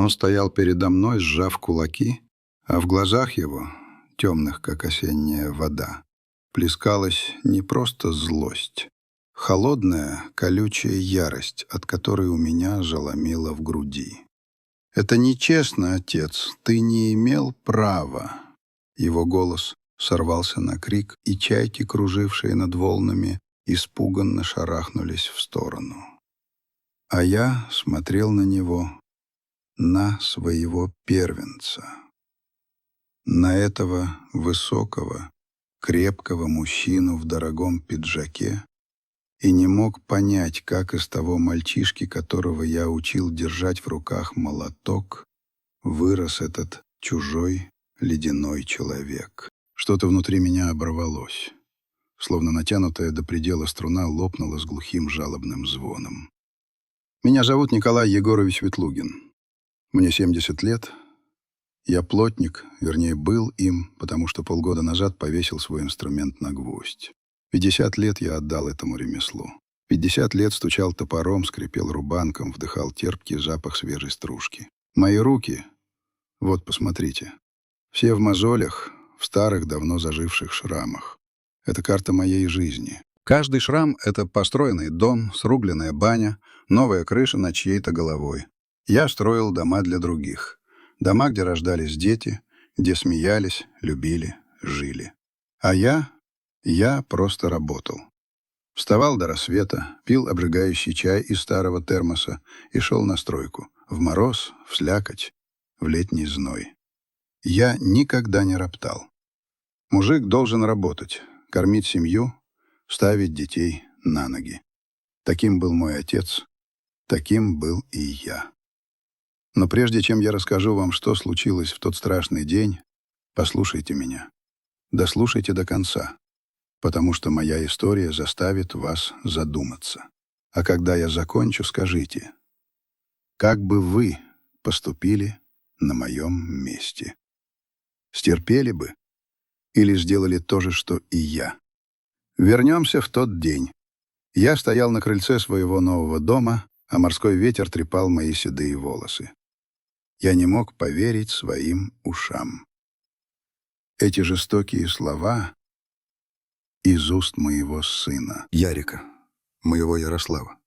Он стоял передо мной, сжав кулаки, а в глазах его, темных, как осенняя вода, плескалась не просто злость, холодная, колючая ярость, от которой у меня заломило в груди. «Это нечестно, отец, ты не имел права». Его голос сорвался на крик, и чайки, кружившие над волнами, испуганно шарахнулись в сторону. А я смотрел на него, на своего первенца, на этого высокого, крепкого мужчину в дорогом пиджаке, и не мог понять, как из того мальчишки, которого я учил держать в руках молоток, вырос этот чужой ледяной человек. Что-то внутри меня оборвалось, словно натянутая до предела струна лопнула с глухим жалобным звоном. Меня зовут Николай Егорович Ветлугин. Мне 70 лет. Я плотник, вернее, был им, потому что полгода назад повесил свой инструмент на гвоздь. 50 лет я отдал этому ремеслу. 50 лет стучал топором, скрипел рубанком, вдыхал терпкий запах свежей стружки. Мои руки, вот посмотрите, все в мозолях, в старых, давно заживших шрамах. Это карта моей жизни. Каждый шрам — это построенный дом, сругленная баня, новая крыша над чьей-то головой. Я строил дома для других. Дома, где рождались дети, где смеялись, любили, жили. А я просто работал. Вставал до рассвета, пил обжигающий чай из старого термоса и шел на стройку. В мороз, в слякоть, в летний зной. Я никогда не роптал. Мужик должен работать, кормить семью, ставить детей на ноги. Таким был мой отец, таким был и я. Но прежде чем я расскажу вам, что случилось в тот страшный день, послушайте меня. Дослушайте до конца, потому что моя история заставит вас задуматься. А когда я закончу, скажите, как бы вы поступили на моем месте? Стерпели бы или сделали то же, что и я? Вернемся в тот день. Я стоял на крыльце своего нового дома, а морской ветер трепал мои седые волосы. Я не мог поверить своим ушам. Эти жестокие слова из уст моего сына. Ярика, моего Ярослава,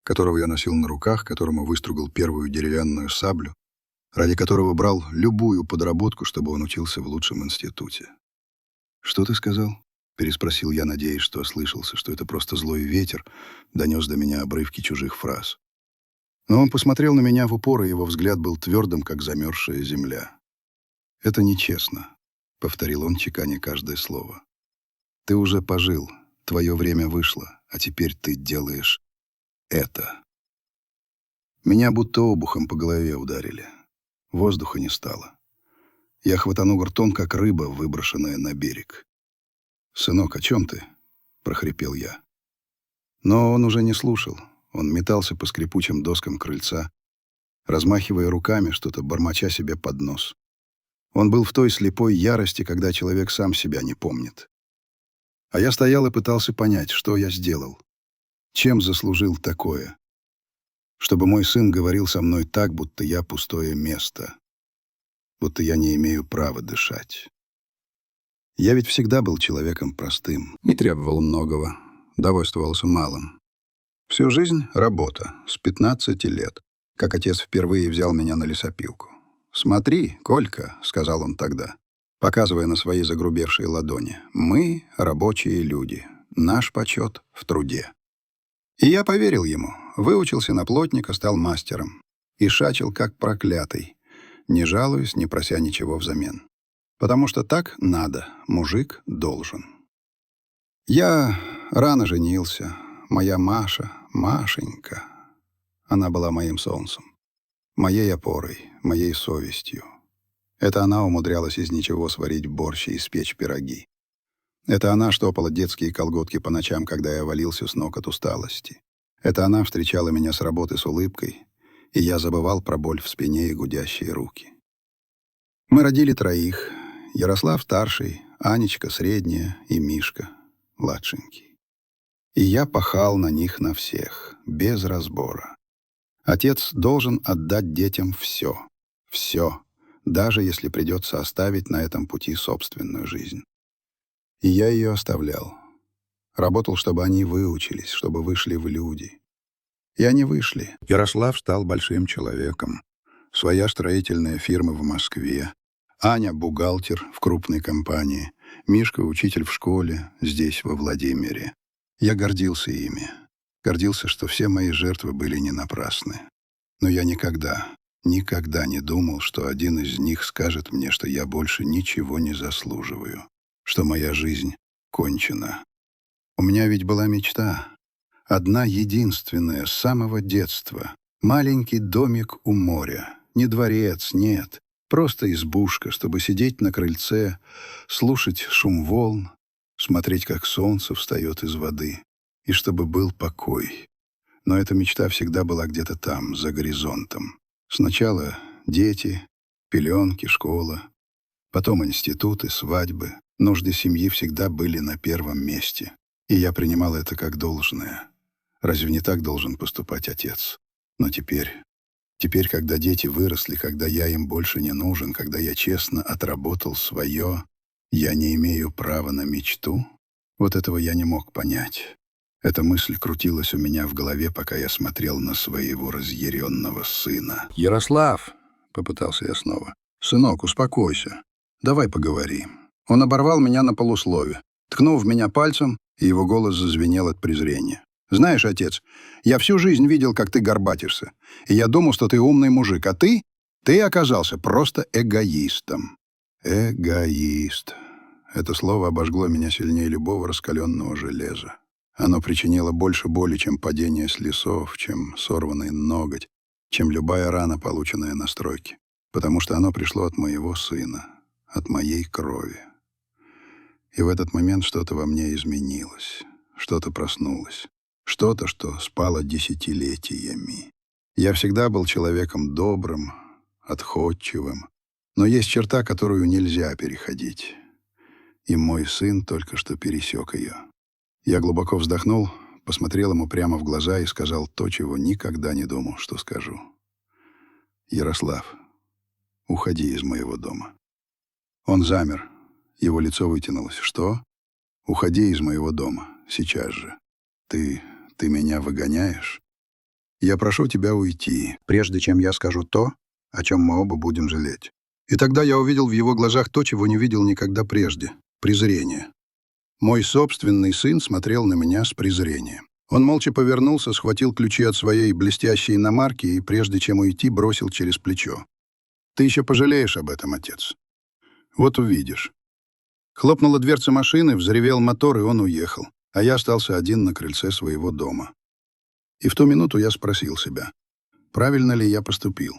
которого я носил на руках, которому выстругал первую деревянную саблю, ради которого брал любую подработку, чтобы он учился в лучшем институте. «Что ты сказал?» — переспросил я, надеясь, что ослышался, что это просто злой ветер донес до меня обрывки чужих фраз. Но он посмотрел на меня в упор, и его взгляд был твердым, как замерзшая земля. «Это нечестно», — повторил он, чеканя каждое слово. «Ты уже пожил, твое время вышло, а теперь ты делаешь это». Меня будто обухом по голове ударили. Воздуха не стало. Я хватанул ртом, как рыба, выброшенная на берег. «Сынок, о чем ты?» — прохрипел я. Но он уже не слушал. Он метался по скрипучим доскам крыльца, размахивая руками, что-то бормоча себе под нос. Он был в той слепой ярости, когда человек сам себя не помнит. А я стоял и пытался понять, что я сделал. Чем заслужил такое? Чтобы мой сын говорил со мной так, будто я пустое место, будто я не имею права дышать. Я ведь всегда был человеком простым, не требовал многого, довольствовался малым. Всю жизнь — работа, с 15 лет, как отец впервые взял меня на лесопилку. «Смотри, Колька», — сказал он тогда, показывая на свои загрубевшие ладони, «мы — рабочие люди, наш почет в труде». И я поверил ему, выучился на плотника, стал мастером и шачил как проклятый, не жалуясь, не прося ничего взамен. Потому что так надо, мужик должен. Я рано женился. Моя Маша, Машенька, она была моим солнцем, моей опорой, моей совестью. Это она умудрялась из ничего сварить борщ и испечь пироги. Это она штопала детские колготки по ночам, когда я валился с ног от усталости. Это она встречала меня с работы с улыбкой, и я забывал про боль в спине и гудящие руки. Мы родили 3: Ярослав старший, Анечка средняя и Мишка младшенький. И я пахал на них на всех, без разбора. Отец должен отдать детям все. Все, даже если придется оставить на этом пути собственную жизнь. И я ее оставлял. Работал, чтобы они выучились, чтобы вышли в люди. И они вышли. Ярослав стал большим человеком. Своя строительная фирма в Москве. Аня — бухгалтер в крупной компании. Мишка — учитель в школе, здесь, во Владимире. Я гордился ими. Гордился, что все мои жертвы были не напрасны. Но я никогда не думал, что один из них скажет мне, что я больше ничего не заслуживаю, что моя жизнь кончена. У меня ведь была мечта. Одна единственная, с самого детства. Маленький домик у моря. Не дворец, нет. Просто избушка, чтобы сидеть на крыльце, слушать шум волн, смотреть, как солнце встает из воды. И чтобы был покой. Но эта мечта всегда была где-то там, за горизонтом. Сначала дети, пеленки, школа. Потом институты, свадьбы. Нужды семьи всегда были на первом месте. И я принимал это как должное. Разве не так должен поступать отец? Но теперь, когда дети выросли, когда я им больше не нужен, когда я честно отработал свое, я не имею права на мечту? Вот этого я не мог понять. Эта мысль крутилась у меня в голове, пока я смотрел на своего разъяренного сына. «Ярослав!» — попытался я снова. «Сынок, успокойся. Давай поговорим». Он оборвал меня на полуслове, ткнул в меня пальцем, и его голос зазвенел от презрения. «Знаешь, отец, я всю жизнь видел, как ты горбатишься, и я думал, что ты умный мужик, а ты оказался просто эгоистом». «Эгоист». Это слово обожгло меня сильнее любого раскаленного железа. Оно причинило больше боли, чем падение с лесов, чем сорванный ноготь, чем любая рана, полученная на стройке, потому что оно пришло от моего сына, от моей крови. И в этот момент что-то во мне изменилось, что-то проснулось, что-то, что спало десятилетиями. Я всегда был человеком добрым, отходчивым, но есть черта, которую нельзя переходить. И мой сын только что пересек ее. Я глубоко вздохнул, посмотрел ему прямо в глаза и сказал то, чего никогда не думал, что скажу. «Ярослав, уходи из моего дома». Он замер. Его лицо вытянулось. «Что? Уходи из моего дома. Сейчас же. Ты меня выгоняешь? Я прошу тебя уйти, прежде чем я скажу то, о чем мы оба будем жалеть». И тогда я увидел в его глазах то, чего не видел никогда прежде — презрение. Мой собственный сын смотрел на меня с презрением. Он молча повернулся, схватил ключи от своей блестящей иномарки и, прежде чем уйти, бросил через плечо. «Ты еще пожалеешь об этом, отец. Вот увидишь». Хлопнула дверца машины, взревел мотор, и он уехал, а я остался один на крыльце своего дома. И в ту минуту я спросил себя, правильно ли я поступил?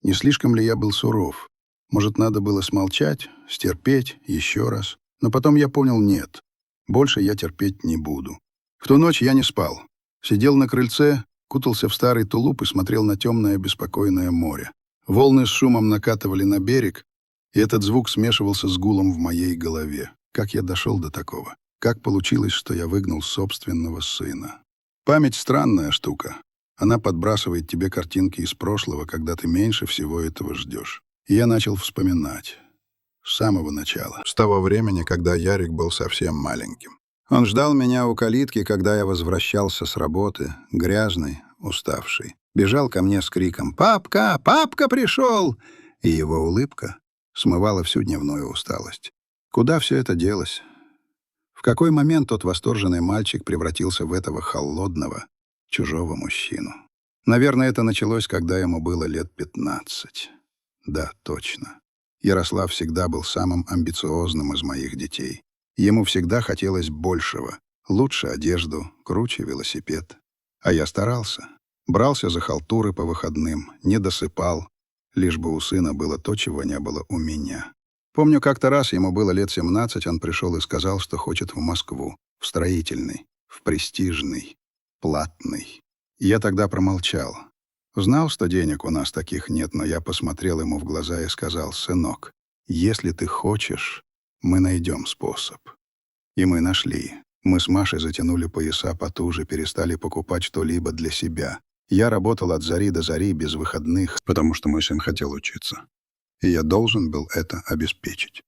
Не слишком ли я был суров? Может, надо было смолчать, стерпеть еще раз? Но потом я понял, нет, больше я терпеть не буду. В ту ночь я не спал. Сидел на крыльце, кутался в старый тулуп и смотрел на темное беспокойное море. Волны с шумом накатывали на берег, и этот звук смешивался с гулом в моей голове. Как я дошел до такого? Как получилось, что я выгнал собственного сына? Память — странная штука. Она подбрасывает тебе картинки из прошлого, когда ты меньше всего этого ждешь. И я начал вспоминать. С самого начала. С того времени, когда Ярик был совсем маленьким. Он ждал меня у калитки, когда я возвращался с работы, грязный, уставший. Бежал ко мне с криком «Папка! Папка пришел!» И его улыбка смывала всю дневную усталость. Куда все это делось? В какой момент тот восторженный мальчик превратился в этого холодного, чужого мужчину? Наверное, это началось, когда ему было лет 15. Да, точно. Ярослав всегда был самым амбициозным из моих детей. Ему всегда хотелось большего. Лучше одежду, круче велосипед. А я старался. Брался за халтуры по выходным, не досыпал, лишь бы у сына было то, чего не было у меня. Помню, как-то раз ему было лет 17, он пришел и сказал, что хочет в Москву, в строительный, в престижный, платный. Я тогда промолчал. Знал, что денег у нас таких нет, но я посмотрел ему в глаза и сказал: «Сынок, если ты хочешь, мы найдем способ». И мы нашли. Мы с Машей затянули пояса потуже, перестали покупать что-либо для себя. Я работал от зари до зари без выходных, потому что мой сын хотел учиться. И я должен был это обеспечить.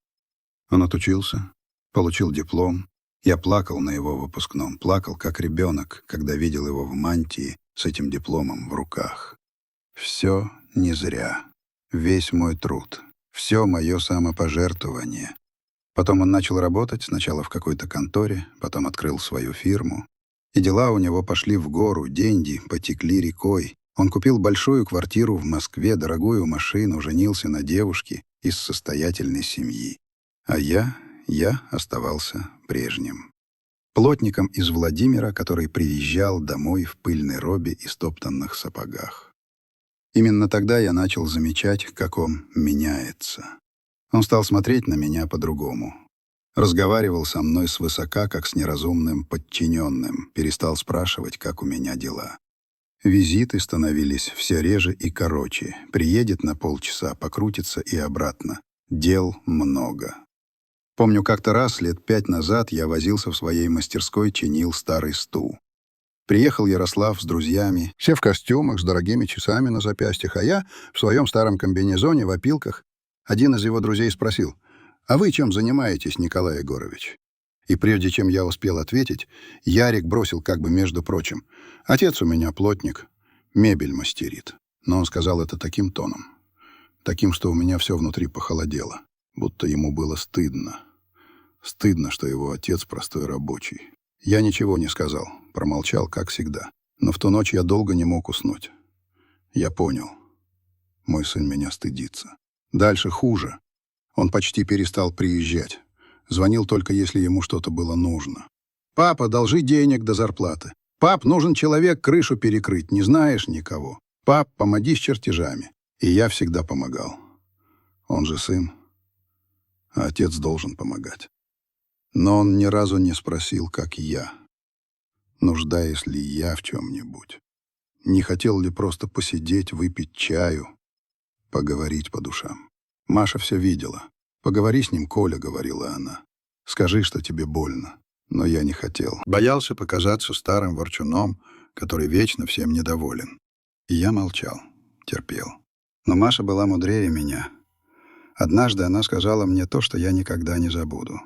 Он отучился, получил диплом. Я плакал на его выпускном, плакал как ребенок, когда видел его в мантии с этим дипломом в руках. Все не зря. Весь мой труд. Все мое самопожертвование. Потом он начал работать, сначала в какой-то конторе, потом открыл свою фирму. И дела у него пошли в гору, деньги потекли рекой. Он купил большую квартиру в Москве, дорогую машину, женился на девушке из состоятельной семьи. А я оставался прежним. Плотником из Владимира, который приезжал домой в пыльной робе и стоптанных сапогах. Именно тогда я начал замечать, как он меняется. Он стал смотреть на меня по-другому. Разговаривал со мной свысока, как с неразумным подчиненным, перестал спрашивать, как у меня дела. Визиты становились все реже и короче. Приедет на полчаса, покрутится и обратно. Дел много. Помню, как-то раз, лет 5 назад, я возился в своей мастерской, чинил старый стул. Приехал Ярослав с друзьями, все в костюмах, с дорогими часами на запястьях, а я в своем старом комбинезоне, в опилках. Один из его друзей спросил: «А вы чем занимаетесь, Николай Егорович?» И прежде чем я успел ответить, Ярик бросил как бы между прочим: «Отец у меня плотник, мебель мастерит». Но он сказал это таким тоном, таким, что у меня все внутри похолодело, будто ему было стыдно. Стыдно, что его отец простой рабочий. Я ничего не сказал, промолчал, как всегда. Но в ту ночь я долго не мог уснуть. Я понял. Мой сын меня стыдится. Дальше хуже. Он почти перестал приезжать. Звонил только, если ему что-то было нужно. «Папа, должи денег до зарплаты. Пап, нужен человек крышу перекрыть, не знаешь никого. Пап, помоги с чертежами». И я всегда помогал. Он же сын, а отец должен помогать. Но он ни разу не спросил, как я, нуждаюсь ли я в чем-нибудь. Не хотел ли просто посидеть, выпить чаю, поговорить по душам. Маша все видела. «Поговори с ним, Коля», — говорила она. «Скажи, что тебе больно». Но я не хотел. Боялся показаться старым ворчуном, который вечно всем недоволен. И я молчал, терпел. Но Маша была мудрее меня. Однажды она сказала мне то, что я никогда не забуду.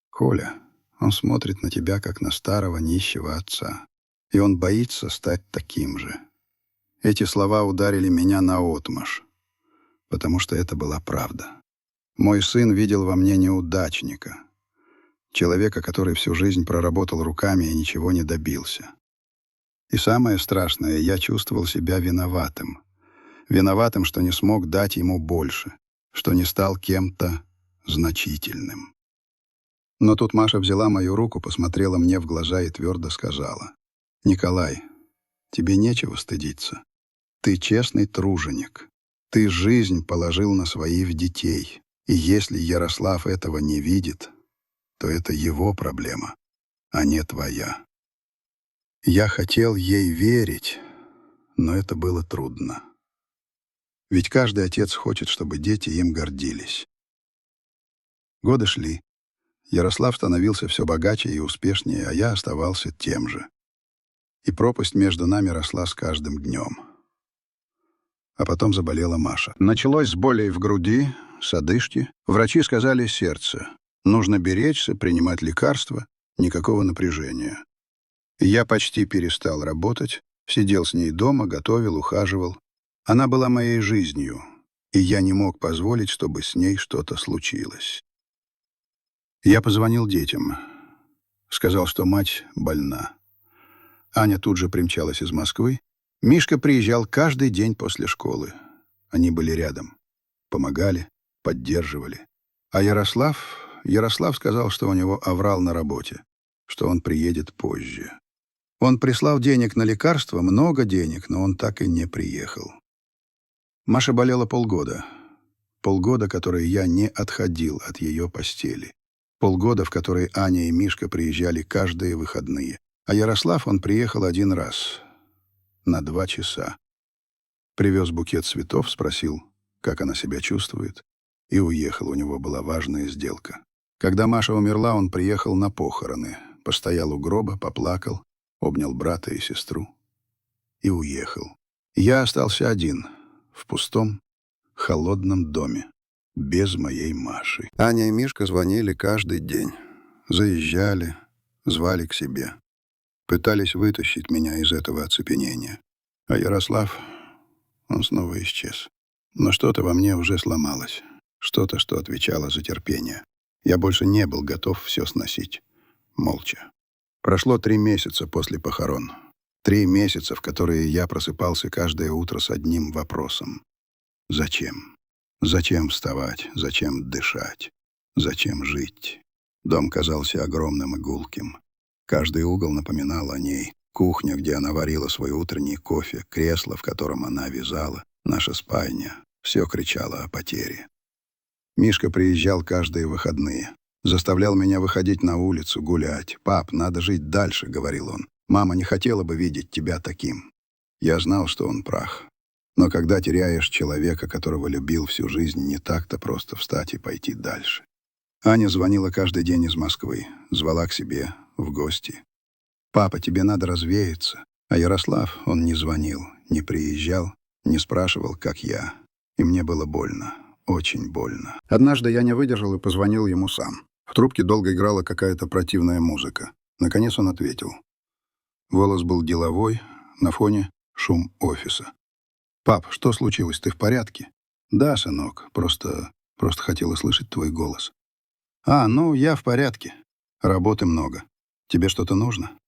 «Коля, он смотрит на тебя, как на старого нищего отца, и он боится стать таким же». Эти слова ударили меня наотмашь, потому что это была правда. Мой сын видел во мне неудачника, человека, который всю жизнь проработал руками и ничего не добился. И самое страшное, я чувствовал себя виноватым. Виноватым, что не смог дать ему больше, что не стал кем-то значительным. Но тут Маша взяла мою руку, посмотрела мне в глаза и твердо сказала: «Николай, тебе нечего стыдиться. Ты честный труженик. Ты жизнь положил на своих детей. И если Ярослав этого не видит, то это его проблема, а не твоя». Я хотел ей верить, но это было трудно. Ведь каждый отец хочет, чтобы дети им гордились. Годы шли. Ярослав становился все богаче и успешнее, а я оставался тем же. И пропасть между нами росла с каждым днем. А потом заболела Маша. Началось с болей в груди, с одышки. Врачи сказали: сердце. Нужно беречься, принимать лекарства, никакого напряжения. И я почти перестал работать, сидел с ней дома, готовил, ухаживал. Она была моей жизнью, и я не мог позволить, чтобы с ней что-то случилось. Я позвонил детям. Сказал, что мать больна. Аня тут же примчалась из Москвы. Мишка приезжал каждый день после школы. Они были рядом. Помогали, поддерживали. А Ярослав сказал, что у него аврал на работе, что он приедет позже. Он прислал денег на лекарства, много денег, но он так и не приехал. Маша болела полгода. Полгода, которые я не отходил от ее постели. Полгода, в которые Аня и Мишка приезжали каждые выходные. А Ярослав, он приехал один раз, на 2 часа. Привез букет цветов, спросил, как она себя чувствует, и уехал, у него была важная сделка. Когда Маша умерла, он приехал на похороны, постоял у гроба, поплакал, обнял брата и сестру и уехал. Я остался один в пустом, холодном доме, без моей Маши. Аня и Мишка звонили каждый день. Заезжали, звали к себе. Пытались вытащить меня из этого оцепенения. А Ярослав, он снова исчез. Но что-то во мне уже сломалось. Что-то, что отвечало за терпение. Я больше не был готов все сносить. Молча. Прошло 3 месяца после похорон. 3 месяца, в которые я просыпался каждое утро с одним вопросом. Зачем? Зачем вставать? Зачем дышать? Зачем жить? Дом казался огромным и гулким. Каждый угол напоминал о ней. Кухня, где она варила свой утренний кофе, кресло, в котором она вязала, наша спальня. Все кричало о потере. Мишка приезжал каждые выходные. Заставлял меня выходить на улицу, гулять. «Пап, надо жить дальше», — говорил он. «Мама не хотела бы видеть тебя таким». Я знал, что он прав. Но когда теряешь человека, которого любил всю жизнь, не так-то просто встать и пойти дальше. Аня звонила каждый день из Москвы, звала к себе в гости. «Папа, тебе надо развеяться». А Ярослав, он не звонил, не приезжал, не спрашивал, как я. И мне было больно, очень больно. Однажды я не выдержал и позвонил ему сам. В трубке долго играла какая-то противная музыка. Наконец он ответил. Голос был деловой, на фоне шум офиса. «Пап, что случилось? Ты в порядке?» «Да, сынок, просто хотел услышать твой голос». Ну, я в порядке. Работы много. Тебе что-то нужно?»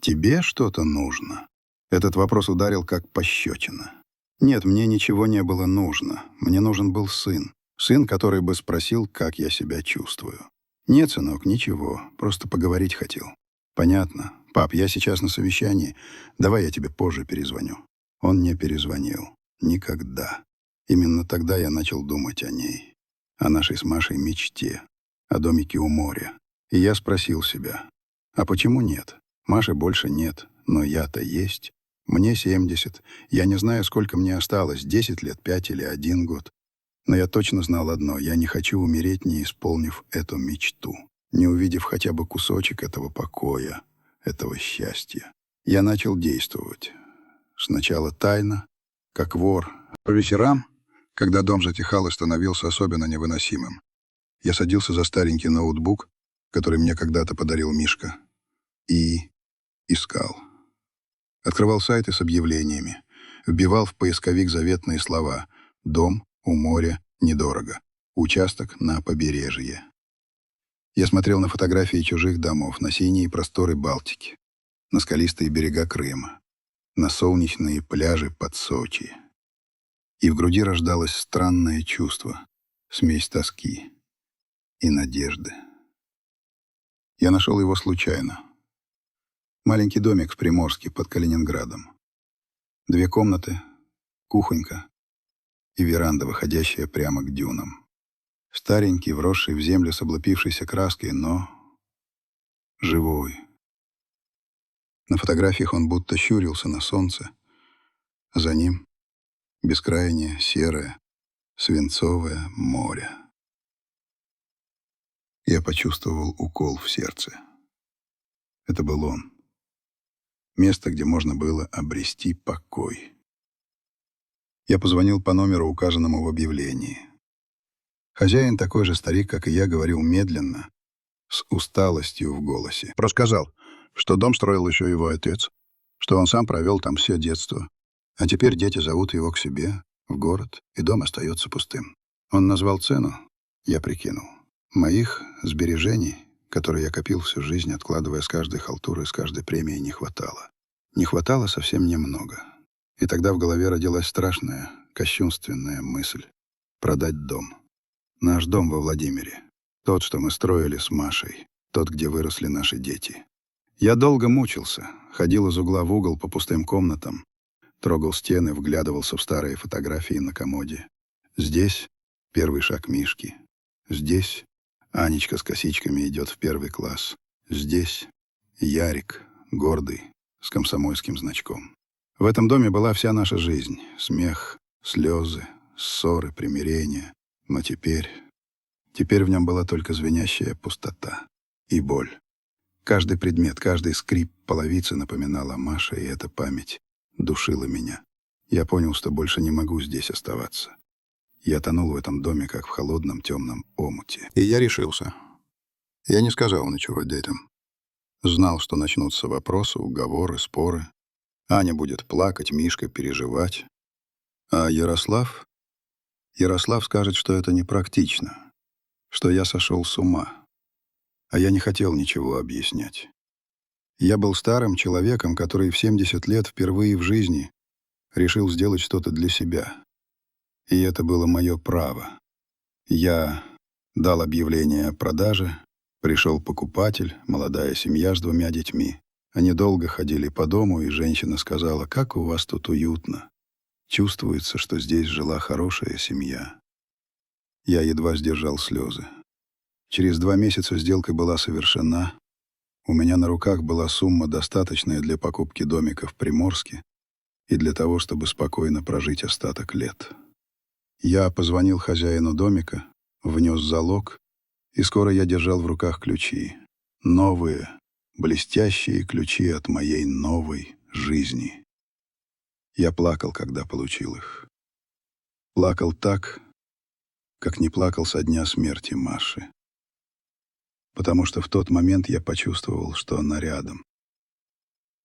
«Тебе что-то нужно?» Этот вопрос ударил как пощечина. Нет, мне ничего не было нужно. Мне нужен был сын. Сын, который бы спросил, как я себя чувствую. «Нет, сынок, ничего. Просто поговорить хотел». «Понятно. Пап, я сейчас на совещании. Давай я тебе позже перезвоню». Он не перезвонил. Никогда. Именно тогда я начал думать о ней. О нашей с Машей мечте. О домике у моря. И я спросил себя, а почему нет? Маши больше нет, но я-то есть. Мне 70. Я не знаю, сколько мне осталось, 10 лет, 5 или 1 год. Но я точно знал одно, я не хочу умереть, не исполнив эту мечту, не увидев хотя бы кусочек этого покоя, этого счастья. Я начал действовать. Сначала тайно, как вор. По вечерам, когда дом затихал и становился особенно невыносимым, я садился за старенький ноутбук, который мне когда-то подарил Мишка, и искал. Открывал сайты с объявлениями, вбивал в поисковик заветные слова «Дом у моря недорого», «Участок на побережье». Я смотрел на фотографии чужих домов, на синие просторы Балтики, на скалистые берега Крыма, на солнечные пляжи под Сочи. И в груди рождалось странное чувство, смесь тоски и надежды. Я нашел его случайно. Маленький домик в Приморске под Калининградом. 2 комнаты, кухонька и веранда, выходящая прямо к дюнам. Старенький, вросший в землю с облупившейся краской, но живой. На фотографиях он будто щурился на солнце, а за ним бескрайнее, серое, свинцовое море. Я почувствовал укол в сердце. Это был он. Место, где можно было обрести покой. Я позвонил по номеру, указанному в объявлении. Хозяин, такой же старик, как и я, говорил медленно, с усталостью в голосе. Рассказал, что дом строил еще его отец, что он сам провел там все детство, а теперь дети зовут его к себе, в город, и дом остается пустым. Он назвал цену, я прикинул. Моих сбережений, которые я копил всю жизнь, откладывая с каждой халтуры, с каждой премией, не хватало. Не хватало совсем немного. И тогда в голове родилась страшная, кощунственная мысль — продать дом. Наш дом во Владимире. Тот, что мы строили с Машей. Тот, где выросли наши дети. Я долго мучился, ходил из угла в угол по пустым комнатам, трогал стены, вглядывался в старые фотографии на комоде. Здесь первый шаг Мишки. Здесь Анечка с косичками идет в 1 класс. Здесь Ярик, гордый, с комсомольским значком. В этом доме была вся наша жизнь. Смех, слезы, ссоры, примирения. Но теперь в нем была только звенящая пустота и боль. Каждый предмет, каждый скрип половицы напоминал о Маше, и эта память душило меня. Я понял, что больше не могу здесь оставаться. Я тонул в этом доме, как в холодном темном омуте. И я решился. Я не сказал ничего детям. Знал, что начнутся вопросы, уговоры, споры. Аня будет плакать, Мишка переживать. А Ярослав? Ярослав скажет, что это непрактично, что я сошел с ума. А я не хотел ничего объяснять. Я был старым человеком, который в 70 лет впервые в жизни решил сделать что-то для себя. И это было мое право. Я дал объявление о продаже, пришел покупатель, молодая семья с 2 детьми. Они долго ходили по дому, и женщина сказала: «Как у вас тут уютно. Чувствуется, что здесь жила хорошая семья». Я едва сдержал слезы. Через 2 месяца сделка была совершена. У меня на руках была сумма, достаточная для покупки домика в Приморске и для того, чтобы спокойно прожить остаток лет. Я позвонил хозяину домика, внес залог, и скоро я держал в руках ключи. Новые, блестящие ключи от моей новой жизни. Я плакал, когда получил их. Плакал так, как не плакал со дня смерти Маши. Потому что в тот момент я почувствовал, что она рядом,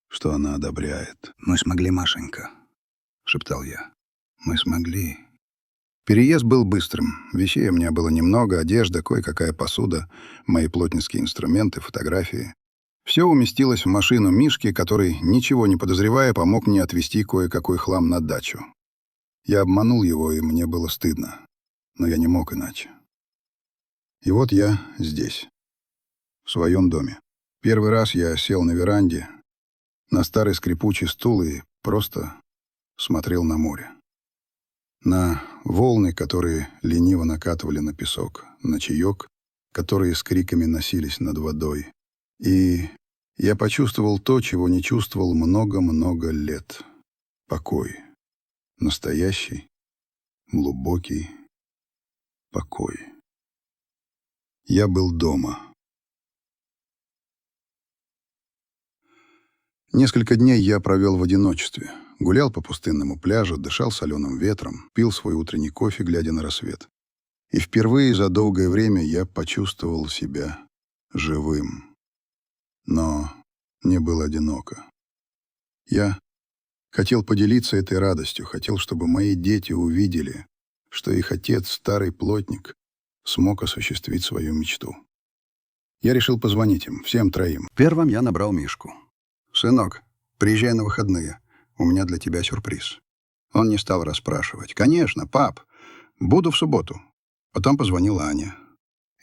что она одобряет. «Мы смогли, Машенька», — шептал я. «Мы смогли». Переезд был быстрым. Вещей у меня было немного: одежда, кое-какая посуда, мои плотницкие инструменты, фотографии. Все уместилось в машину Мишки, который, ничего не подозревая, помог мне отвезти кое-какой хлам на дачу. Я обманул его, и мне было стыдно. Но я не мог иначе. И вот я здесь, в своем доме. Первый раз я сел на веранде, на старый скрипучий стул и просто смотрел на море. На волны, которые лениво накатывали на песок, на чаек, которые с криками носились над водой. И я почувствовал то, чего не чувствовал много-много лет. Покой. Настоящий, глубокий покой. Я был дома. Несколько дней я провел в одиночестве. Гулял по пустынному пляжу, дышал соленым ветром, пил свой утренний кофе, глядя на рассвет. И впервые за долгое время я почувствовал себя живым. Но не был одиноко. Я хотел поделиться этой радостью, хотел, чтобы мои дети увидели, что их отец, старый плотник, смог осуществить свою мечту. Я решил позвонить им, всем 3. Первым я набрал Мишку. «Сынок, приезжай на выходные. У меня для тебя сюрприз». Он не стал расспрашивать. «Конечно, пап. Буду в субботу». Потом позвонила Аня.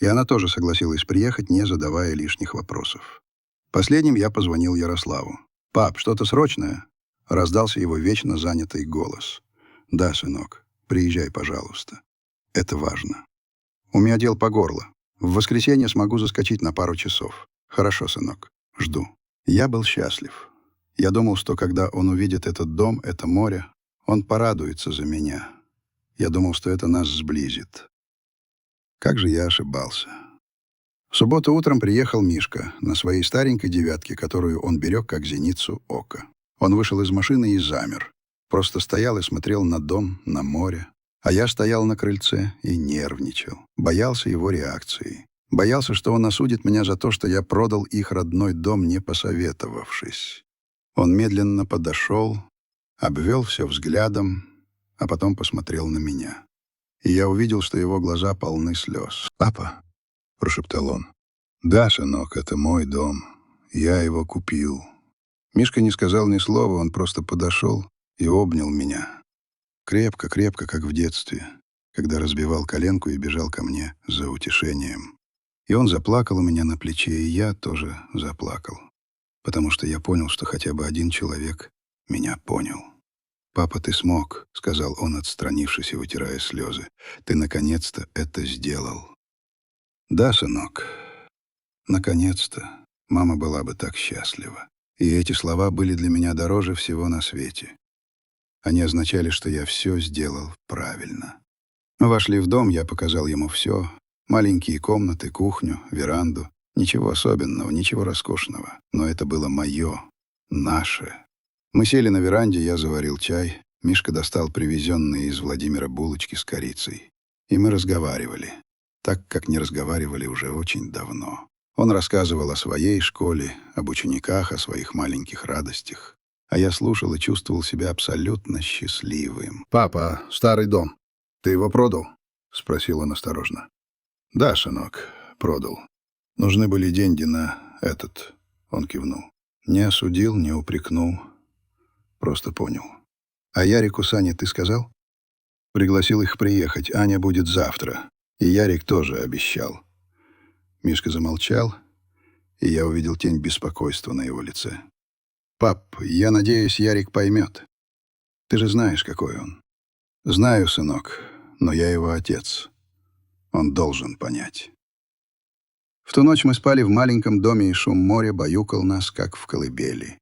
И она тоже согласилась приехать, не задавая лишних вопросов. Последним я позвонил Ярославу. «Пап, что-то срочное?» Раздался его вечно занятый голос. «Да, сынок, приезжай, пожалуйста. Это важно. У меня дел по горло. В воскресенье смогу заскочить на пару часов. Хорошо, сынок. Жду». Я был счастлив. Я думал, что когда он увидит этот дом, это море, он порадуется за меня. Я думал, что это нас сблизит. Как же я ошибался. В субботу утром приехал Мишка на своей старенькой 9, которую он берег как зеницу ока. Он вышел из машины и замер. Просто стоял и смотрел на дом, на море. А я стоял на крыльце и нервничал. Боялся его реакции. Боялся, что он осудит меня за то, что я продал их родной дом, не посоветовавшись. Он медленно подошел, обвел все взглядом, а потом посмотрел на меня. И я увидел, что его глаза полны слез. «Папа», — прошептал он, — «да, сынок, это мой дом. Я его купил». Мишка не сказал ни слова, он просто подошел и обнял меня. Крепко, крепко, как в детстве, когда разбивал коленку и бежал ко мне за утешением. И он заплакал у меня на плече, и я тоже заплакал, потому что я понял, что хотя бы один человек меня понял. «Папа, ты смог», — сказал он, отстранившись и вытирая слезы. «Ты наконец-то это сделал». «Да, сынок, наконец-то. Мама была бы так счастлива». И эти слова были для меня дороже всего на свете. Они означали, что я все сделал правильно. Мы вошли в дом, я показал ему все. Маленькие комнаты, кухню, веранду. Ничего особенного, ничего роскошного. Но это было мое, наше. Мы сели на веранде, я заварил чай. Мишка достал привезенные из Владимира булочки с корицей. И мы разговаривали, так, как не разговаривали уже очень давно. Он рассказывал о своей школе, об учениках, о своих маленьких радостях. А я слушал и чувствовал себя абсолютно счастливым. «Папа, старый дом. Ты его продал?» — спросил он осторожно. «Да, сынок, продал. Нужны были деньги на этот...» — он кивнул. Не осудил, не упрекнул. Просто понял. «А Ярику с Аней ты сказал?» «Пригласил их приехать. Аня будет завтра. И Ярик тоже обещал». Мишка замолчал, и я увидел тень беспокойства на его лице. «Пап, я надеюсь, Ярик поймет. Ты же знаешь, какой он». «Знаю, сынок, но я его отец. Он должен понять». В ту ночь мы спали в маленьком доме, и шум моря баюкал нас, как в колыбели.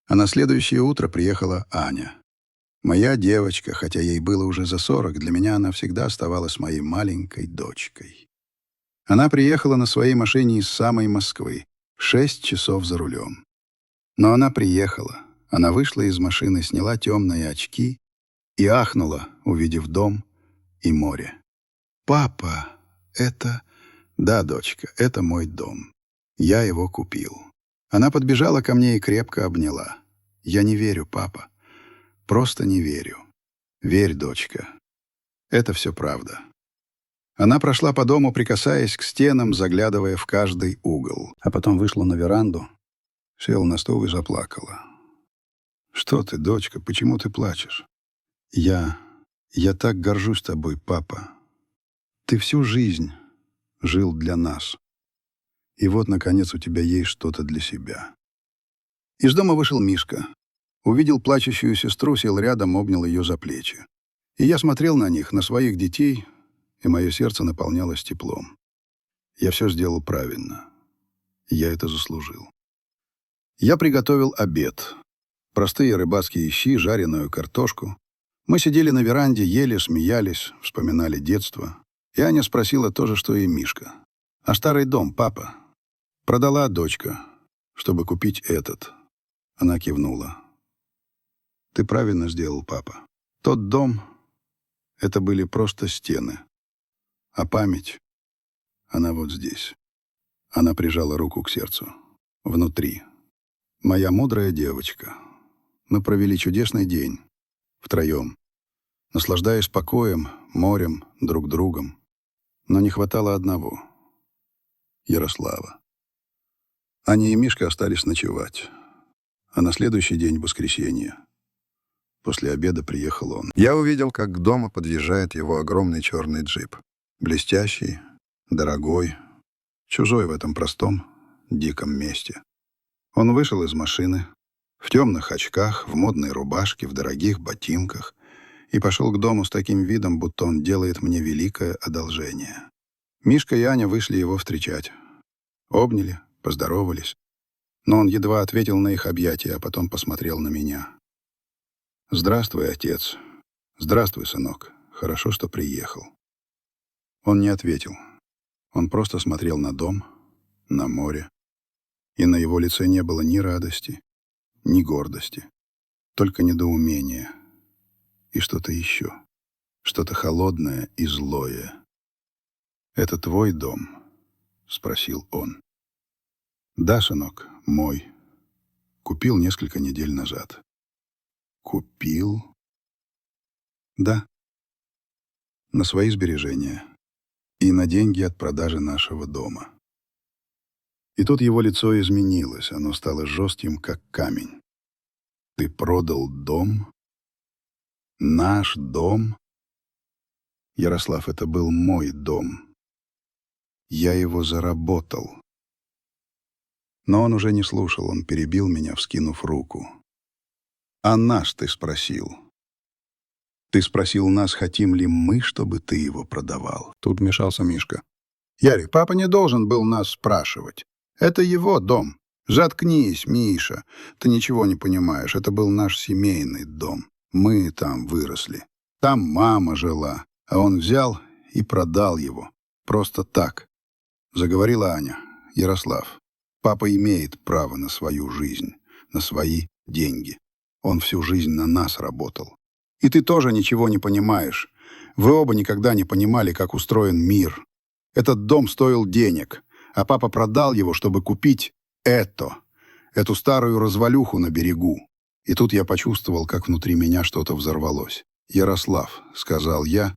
А на следующее утро приехала Аня. Моя девочка, хотя ей было уже за 40, для меня она всегда оставалась моей маленькой дочкой. Она приехала на своей машине из самой Москвы, 6 часов за рулем. Но она приехала. Она вышла из машины, сняла темные очки и ахнула, увидев дом и море. «Папа, это...» «Да, дочка, это мой дом. Я его купил». Она подбежала ко мне и крепко обняла. «Я не верю, папа. Просто не верю. Верь, дочка. Это все правда». Она прошла по дому, прикасаясь к стенам, заглядывая в каждый угол. А потом вышла на веранду, села на стул и заплакала. «Что ты, дочка, почему ты плачешь?» Я так горжусь тобой, папа. Ты всю жизнь жил для нас. И вот, наконец, у тебя есть что-то для себя». Из дома вышел Мишка. Увидел плачущую сестру, сел рядом, обнял ее за плечи. И я смотрел на них, на своих детей, и мое сердце наполнялось теплом. Я все сделал правильно. Я это заслужил. Я приготовил обед. Простые рыбацкие щи, жареную картошку. Мы сидели на веранде, ели, смеялись, вспоминали детство. И Аня спросила то же, что и Мишка. «А старый дом, папа?» «Продала дочка, чтобы купить этот». Она кивнула. «Ты правильно сделал, папа. Тот дом — это были просто стены. А память, она вот здесь». Она прижала руку к сердцу. «Внутри. Моя мудрая девочка. Мы провели чудесный день. Втроем. Наслаждаясь покоем, морем, друг другом. Но не хватало одного — Ярослава. Аня и Мишка остались ночевать. А на следующий день, воскресенье, после обеда приехал он. Я увидел, как к дому подъезжает его огромный черный джип. Блестящий, дорогой, чужой в этом простом, диком месте. Он вышел из машины, в темных очках, в модной рубашке, в дорогих ботинках, и пошел к дому с таким видом, будто он делает мне великое одолжение. Мишка и Аня вышли его встречать. Обняли, поздоровались. Но он едва ответил на их объятия, а потом посмотрел на меня. «Здравствуй, отец. Здравствуй, сынок. Хорошо, что приехал». Он не ответил. Он просто смотрел на дом, на море. И на его лице не было ни радости, ни гордости, только недоумение. И что-то еще, что-то холодное и злое. «Это твой дом?» — спросил он. «Да, сынок, мой. Купил несколько недель назад». «Купил?» «Да. На свои сбережения. И на деньги от продажи нашего дома». И тут его лицо изменилось, оно стало жестким, как камень. «Ты продал дом? Наш дом?» «Ярослав, это был мой дом. Я его заработал». Но он уже не слушал, он перебил меня, вскинув руку. «А наш ты спросил? Ты спросил нас, хотим ли мы, чтобы ты его продавал?» Тут вмешался Мишка. «Ярик, папа не должен был нас спрашивать. Это его дом. Заткнись, Миша. Ты ничего не понимаешь. Это был наш семейный дом. Мы там выросли. Там мама жила. А он взял и продал его. Просто так», — заговорила Аня. «Ярослав, папа имеет право на свою жизнь, на свои деньги. Он всю жизнь на нас работал. И ты тоже ничего не понимаешь. Вы оба никогда не понимали, как устроен мир. Этот дом стоил денег, а папа продал его, чтобы купить эту старую развалюху на берегу. И тут я почувствовал, как внутри меня что-то взорвалось. «Ярослав», — сказал я,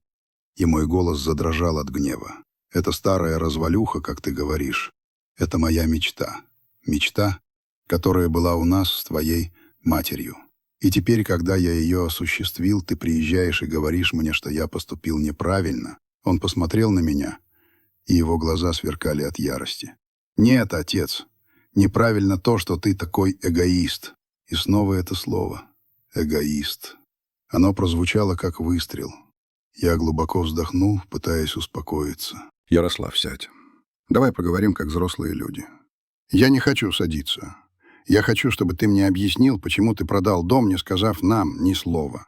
и мой голос задрожал от гнева. «Это старая развалюха, как ты говоришь. Это моя мечта. Мечта, которая была у нас с твоей матерью. И теперь, когда я ее осуществил, ты приезжаешь и говоришь мне, что я поступил неправильно». Он посмотрел на меня, и его глаза сверкали от ярости. «Нет, отец, неправильно то, что ты такой эгоист». И снова это слово «эгоист». Оно прозвучало, как выстрел. Я глубоко вздохнул, пытаясь успокоиться. «Ярослав, сядь. Давай поговорим, как взрослые люди. Я не хочу садиться. Я хочу, чтобы ты мне объяснил, почему ты продал дом, не сказав нам ни слова».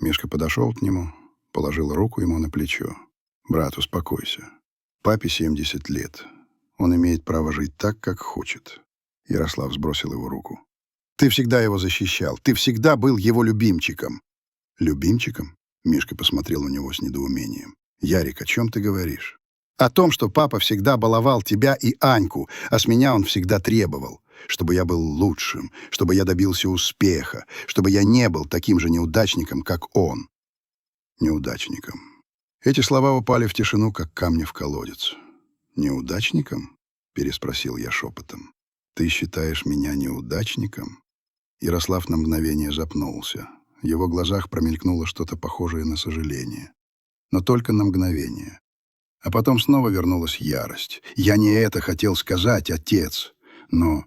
Мишка подошел к нему, положил руку ему на плечо. «Брат, успокойся. Папе 70 лет. Он имеет право жить так, как хочет». Ярослав сбросил его руку. «Ты всегда его защищал. Ты всегда был его любимчиком». «Любимчиком?» Мишка посмотрел на него с недоумением. «Ярик, о чем ты говоришь?» «О том, что папа всегда баловал тебя и Аньку, а с меня он всегда требовал, чтобы я был лучшим, чтобы я добился успеха, чтобы я не был таким же неудачником, как он». «Неудачником». Эти слова упали в тишину, как камни в колодец. «Неудачником?» — переспросил я шепотом. «Ты считаешь меня неудачником?» Ярослав на мгновение запнулся. В его глазах промелькнуло что-то похожее на сожаление. Но только на мгновение. А потом снова вернулась ярость. «Я не это хотел сказать, отец. Но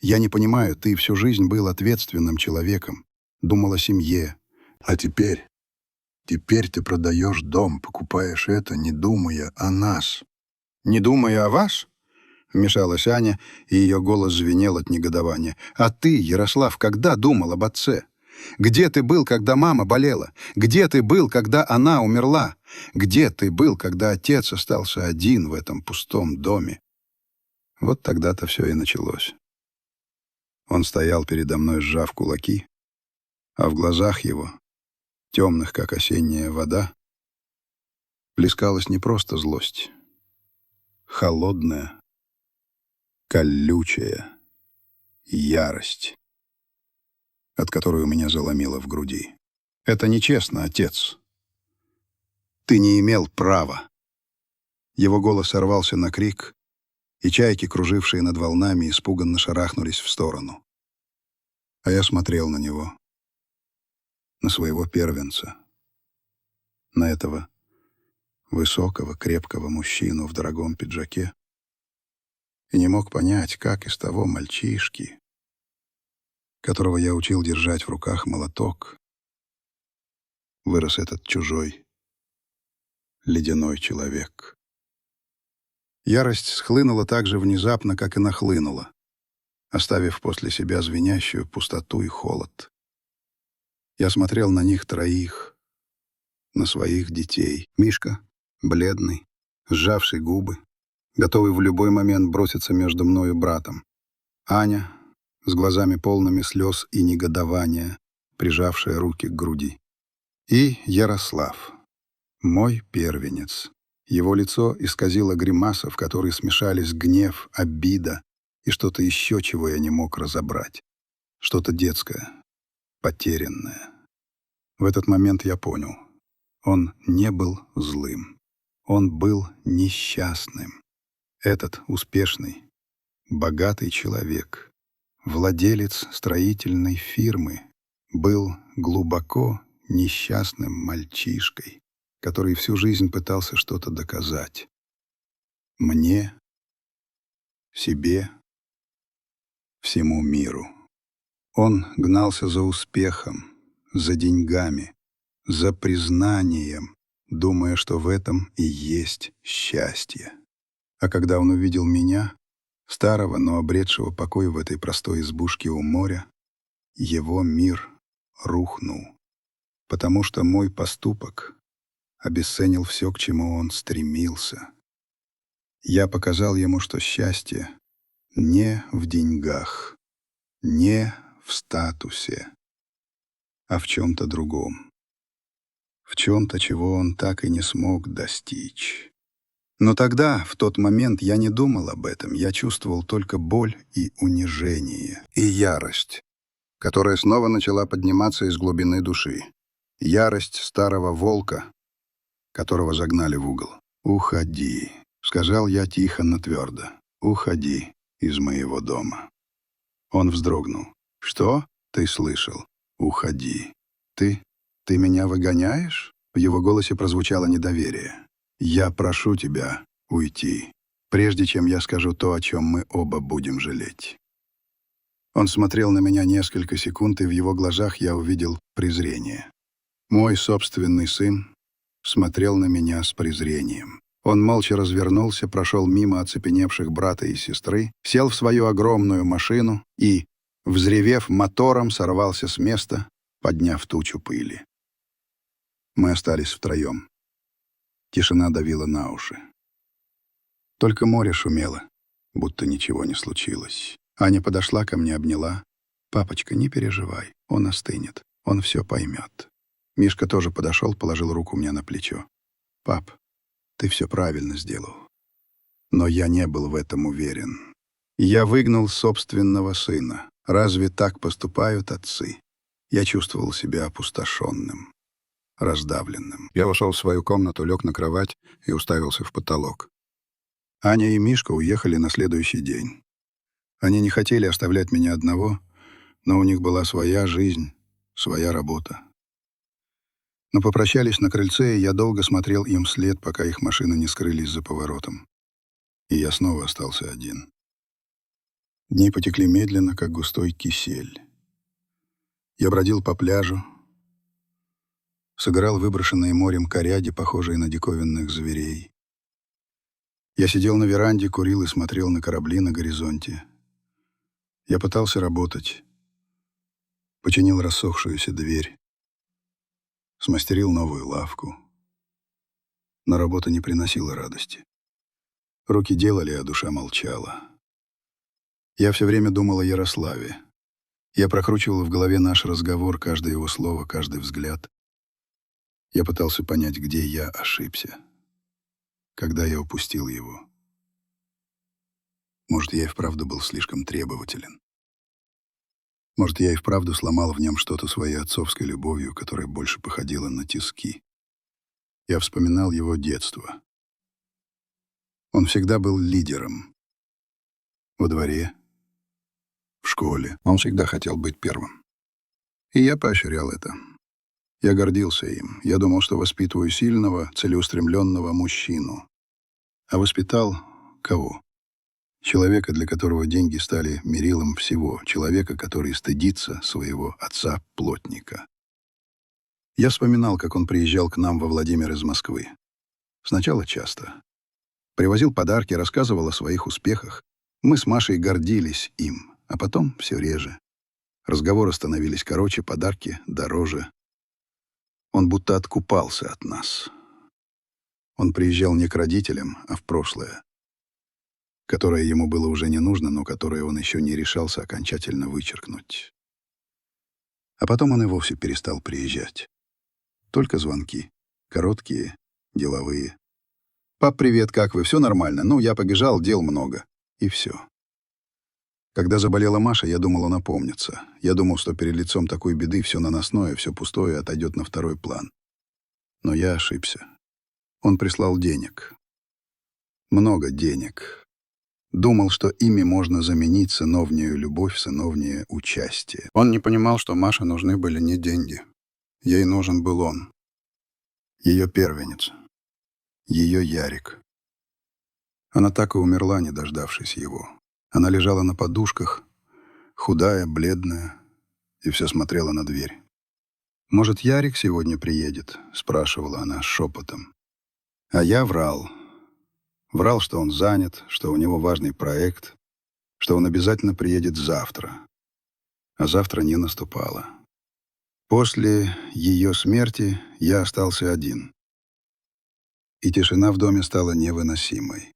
я не понимаю, ты всю жизнь был ответственным человеком. Думал о семье. А теперь ты продаешь дом, покупаешь это, не думая о нас». «Не думая о вас?» — вмешалась Аня, и ее голос звенел от негодования. «А ты, Ярослав, когда думал об отце? Где ты был, когда мама болела? Где ты был, когда она умерла? Где ты был, когда отец остался один в этом пустом доме?» Вот тогда-то все и началось. Он стоял передо мной, сжав кулаки, а в глазах его, темных, как осенняя вода, плескалась не просто злость, холодная, колючая ярость, от которой у меня заломило в груди. «Это нечестно, отец. Ты не имел права». Его голос сорвался на крик, и чайки, кружившие над волнами, испуганно шарахнулись в сторону. А я смотрел на него, на своего первенца, на этого высокого, крепкого мужчину в дорогом пиджаке, и не мог понять, как из того мальчишки, которого я учил держать в руках молоток, вырос этот чужой, ледяной человек. Ярость схлынула так же внезапно, как и нахлынула, оставив после себя звенящую пустоту и холод. Я смотрел на них троих, на своих детей. Мишка, бледный, сжавший губы, готовый в любой момент броситься между мной и братом. Аня, с глазами полными слез и негодования, прижавшая руки к груди. И Ярослав, мой первенец. Его лицо исказило гримаса, в которой смешались гнев, обида и что-то еще, чего я не мог разобрать. Что-то детское, потерянное. В этот момент я понял. Он не был злым. Он был несчастным. Этот успешный, богатый человек, владелец строительной фирмы, был глубоко несчастным мальчишкой, который всю жизнь пытался что-то доказать. Мне, себе, всему миру. Он гнался за успехом, за деньгами, за признанием, думая, что в этом и есть счастье. А когда он увидел меня, старого, но обретшего покой в этой простой избушке у моря, его мир рухнул, потому что мой поступок обесценил все, к чему он стремился. Я показал ему, что счастье не в деньгах, не в статусе, а в чем-то другом. В чем-то, чего он так и не смог достичь. Но тогда, в тот момент, я не думал об этом. Я чувствовал только боль и унижение, и ярость, которая снова начала подниматься из глубины души. Ярость старого волка, которого загнали в угол. «Уходи», — сказал я тихо, но твердо. «Уходи из моего дома». Он вздрогнул. «Что? Ты слышал? Уходи. Ты меня выгоняешь?» В его голосе прозвучало недоверие. «Я прошу тебя уйти, прежде чем я скажу то, о чем мы оба будем жалеть». Он смотрел на меня несколько секунд, и в его глазах я увидел презрение. Мой собственный сын смотрел на меня с презрением. Он молча развернулся, прошел мимо оцепеневших брата и сестры, сел в свою огромную машину и, взревев мотором, сорвался с места, подняв тучу пыли. Мы остались втроем. Тишина давила на уши. Только море шумело, будто ничего не случилось. Аня подошла ко мне, обняла. «Папочка, не переживай, он остынет, он все поймет». Мишка тоже подошел, положил руку мне на плечо. «Пап, ты все правильно сделал». Но я не был в этом уверен. Я выгнал собственного сына. Разве так поступают отцы? Я чувствовал себя опустошенным, раздавленным. Я вошел в свою комнату, лег на кровать и уставился в потолок. Аня и Мишка уехали на следующий день. Они не хотели оставлять меня одного, но у них была своя жизнь, своя работа. Но попрощались на крыльце, и я долго смотрел им вслед, пока их машины не скрылись за поворотом. И я снова остался один. Дни потекли медленно, как густой кисель. Я бродил по пляжу, собирал выброшенные морем коряги, похожие на диковинных зверей. Я сидел на веранде, курил и смотрел на корабли на горизонте. Я пытался работать. Починил рассохшуюся дверь. Смастерил новую лавку. Но работа не приносила радости. Руки делали, а душа молчала. Я все время думал о Ярославе. Я прокручивал в голове наш разговор, каждое его слово, каждый взгляд. Я пытался понять, где я ошибся. Когда я упустил его. Может, я и вправду был слишком требователен. Может, я и вправду сломал в нем что-то своей отцовской любовью, которая больше походила на тиски. Я вспоминал его детство. Он всегда был лидером. Во дворе, в школе. Он всегда хотел быть первым. И я поощрял это. Я гордился им. Я думал, что воспитываю сильного, целеустремленного мужчину. А воспитал кого? Человека, для которого деньги стали мерилом всего. Человека, который стыдится своего отца-плотника. Я вспоминал, как он приезжал к нам во Владимир из Москвы. Сначала часто. Привозил подарки, рассказывал о своих успехах. Мы с Машей гордились им, а потом все реже. Разговоры становились короче, подарки дороже. Он будто откупался от нас. Он приезжал не к родителям, а в прошлое, которое ему было уже не нужно, но которое он еще не решался окончательно вычеркнуть. А потом он и вовсе перестал приезжать. Только звонки. Короткие, деловые. «Пап, привет, как вы? Все нормально? Ну, я побежал, дел много». И все. Когда заболела Маша, я думал, он опомнится. Я думал, что перед лицом такой беды все наносное, все пустое отойдет на второй план. Но я ошибся. Он прислал денег. Много денег. Думал, что ими можно заменить сыновнюю любовь, сыновнее участие. Он не понимал, что Маше нужны были не деньги. Ей нужен был он. Ее первенец. Ее Ярик. Она так и умерла, не дождавшись его. Она лежала на подушках, худая, бледная, и все смотрела на дверь. «Может, Ярик сегодня приедет?» — спрашивала она шепотом. А я врал. Врал, что он занят, что у него важный проект, что он обязательно приедет завтра. А завтра не наступало. После ее смерти я остался один. И тишина в доме стала невыносимой.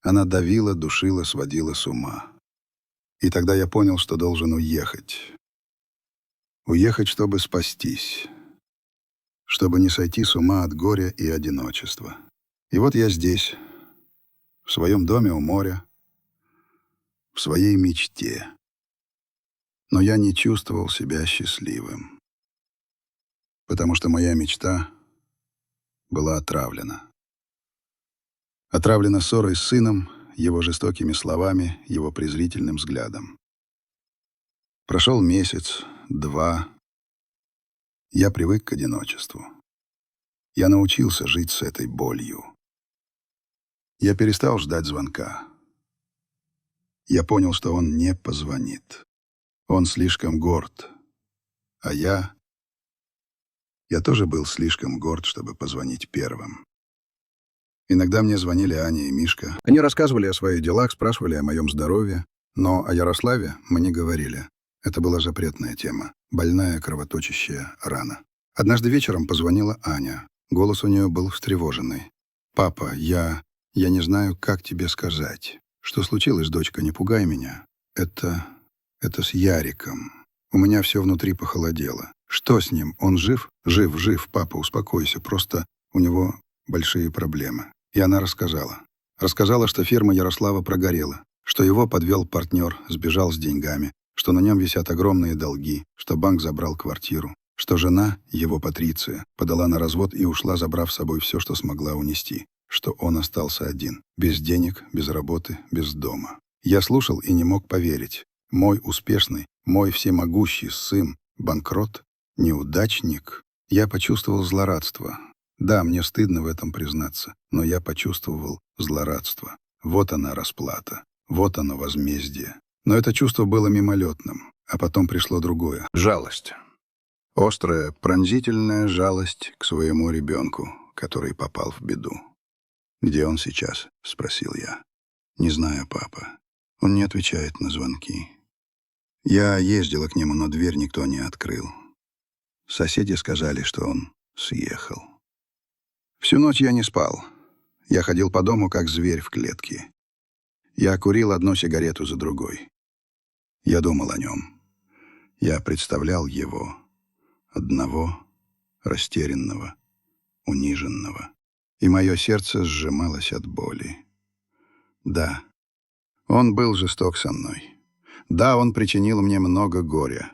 Она давила, душила, сводила с ума. И тогда я понял, что должен уехать. Уехать, чтобы спастись, чтобы не сойти с ума от горя и одиночества. И вот я здесь, в своем доме у моря, в своей мечте. Но я не чувствовал себя счастливым, потому что моя мечта была отравлена. Отравлена ссорой с сыном, его жестокими словами, его презрительным взглядом. Прошел месяц, два. Я привык к одиночеству. Я научился жить с этой болью. Я перестал ждать звонка. Я понял, что он не позвонит. Он слишком горд. А я тоже был слишком горд, чтобы позвонить первым. Иногда мне звонили Аня и Мишка. Они рассказывали о своих делах, спрашивали о моем здоровье. Но о Ярославе мы не говорили. Это была запретная тема. Больная кровоточащая рана. Однажды вечером позвонила Аня. Голос у нее был встревоженный. «Папа, я не знаю, как тебе сказать. Что случилось, дочка, не пугай меня. Это с Яриком. У меня все внутри похолодело. Что с ним? Он жив? Жив, папа, успокойся. Просто у него большие проблемы». И она рассказала. Рассказала, что фирма Ярослава прогорела, что его подвел партнер, сбежал с деньгами, что на нем висят огромные долги, что банк забрал квартиру, что жена, его Патриция, подала на развод и ушла, забрав с собой все, что смогла унести, что он остался один, без денег, без работы, без дома. Я слушал и не мог поверить. Мой успешный, мой всемогущий сын, банкрот, неудачник. Я почувствовал злорадство. Да, мне стыдно в этом признаться, но я почувствовал злорадство. Вот она расплата, вот оно возмездие. Но это чувство было мимолетным, а потом пришло другое. Жалость. Острая, пронзительная жалость к своему ребенку, который попал в беду. «Где он сейчас?» — спросил я. «Не знаю, папа. Он не отвечает на звонки. Я ездила к нему, но дверь никто не открыл. Соседи сказали, что он съехал. Всю ночь я не спал. Я ходил по дому, как зверь в клетке. Я курил одну сигарету за другой. Я думал о нем. Я представлял его, одного, растерянного, униженного. И мое сердце сжималось от боли. Да, он был жесток со мной. Да, он причинил мне много горя.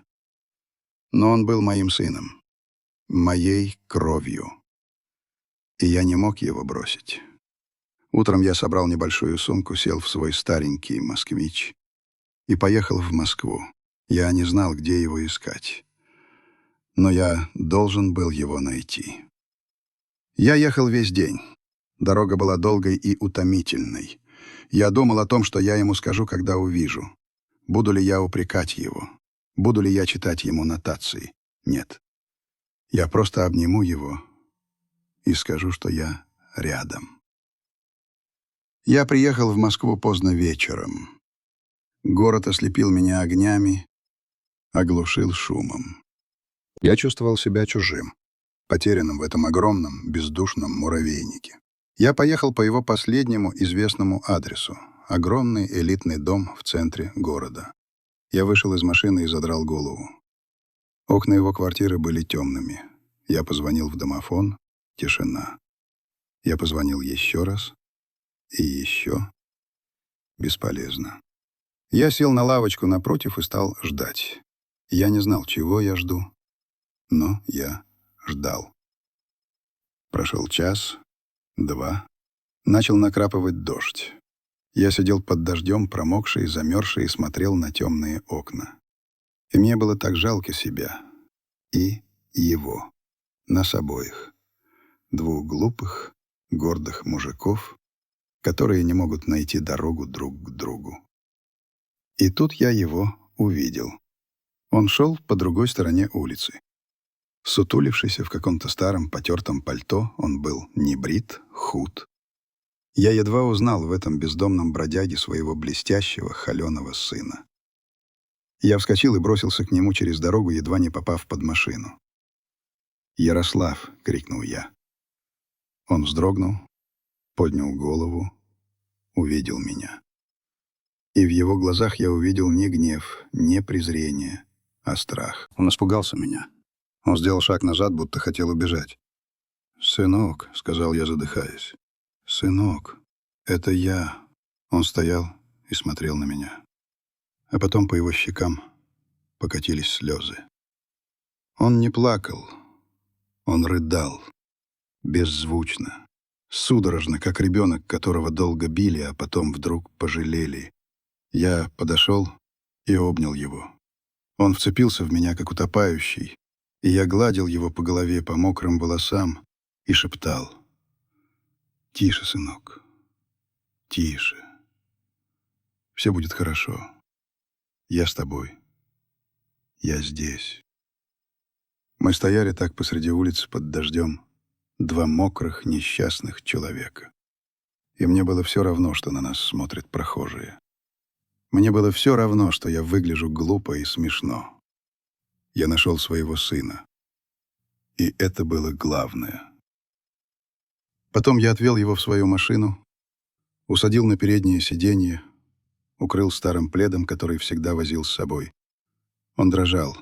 Но он был моим сыном, моей кровью. И я не мог его бросить. Утром я собрал небольшую сумку, сел в свой старенький «Москвич» и поехал в Москву. Я не знал, где его искать. Но я должен был его найти. Я ехал весь день. Дорога была долгой и утомительной. Я думал о том, что я ему скажу, когда увижу. Буду ли я упрекать его? Буду ли я читать ему нотации? Нет. Я просто обниму его и скажу, что я рядом. Я приехал в Москву поздно вечером. Город ослепил меня огнями, оглушил шумом. Я чувствовал себя чужим, потерянным в этом огромном, бездушном муравейнике. Я поехал по его последнему известному адресу — огромный элитный дом в центре города. Я вышел из машины и задрал голову. Окна его квартиры были темными. Я позвонил в домофон. Тишина. Я позвонил еще раз. И еще. Бесполезно. Я сел на лавочку напротив и стал ждать. Я не знал, чего я жду, но я ждал. Прошел час, два. Начал накрапывать дождь. Я сидел под дождем, промокший, замерзший, и смотрел на темные окна. И мне было так жалко себя и его, нас обоих. Двух глупых, гордых мужиков, которые не могут найти дорогу друг к другу. И тут я его увидел. Он шел по другой стороне улицы. Сутулившийся в каком-то старом потертом пальто, он был небрит, худ. Я едва узнал в этом бездомном бродяге своего блестящего, холеного сына. Я вскочил и бросился к нему через дорогу, едва не попав под машину. «Ярослав!» — крикнул я. Он вздрогнул, поднял голову, увидел меня. И в его глазах я увидел не гнев, не презрение, а страх. Он испугался меня. Он сделал шаг назад, будто хотел убежать. «Сынок», — сказал я, задыхаясь. «Сынок, это я». Он стоял и смотрел на меня. А потом по его щекам покатились слезы. Он не плакал, он рыдал. Беззвучно, судорожно, как ребенок, которого долго били, а потом вдруг пожалели. Я подошел и обнял его. Он вцепился в меня, как утопающий, и я гладил его по голове, по мокрым волосам и шептал: «Тише, сынок, тише. Все будет хорошо. Я с тобой. Я здесь». Мы стояли так посреди улицы под дождем, два мокрых, несчастных человека. И мне было все равно, что на нас смотрят прохожие. Мне было все равно, что я выгляжу глупо и смешно. Я нашел своего сына. И это было главное. Потом я отвел его в свою машину, усадил на переднее сиденье, укрыл старым пледом, который всегда возил с собой. Он дрожал.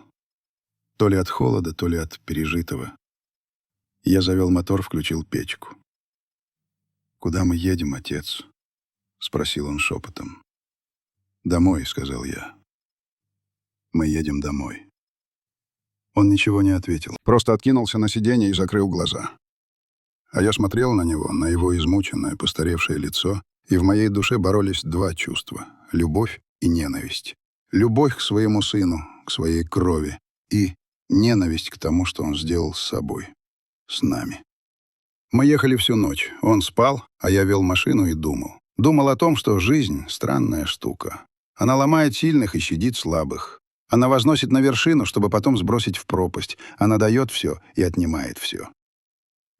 То ли от холода, то ли от пережитого. Я завел мотор, включил печку. «Куда мы едем, отец?» — спросил он шепотом. «Домой», — сказал я. «Мы едем домой». Он ничего не ответил, просто откинулся на сиденье и закрыл глаза. А я смотрел на него, на его измученное, постаревшее лицо, и в моей душе боролись два чувства — любовь и ненависть. Любовь к своему сыну, к своей крови, и ненависть к тому, что он сделал с собой, с нами. Мы ехали всю ночь. Он спал, а я вел машину и думал. Думал о том, что жизнь — странная штука. Она ломает сильных и щадит слабых. Она возносит на вершину, чтобы потом сбросить в пропасть. Она дает все и отнимает все.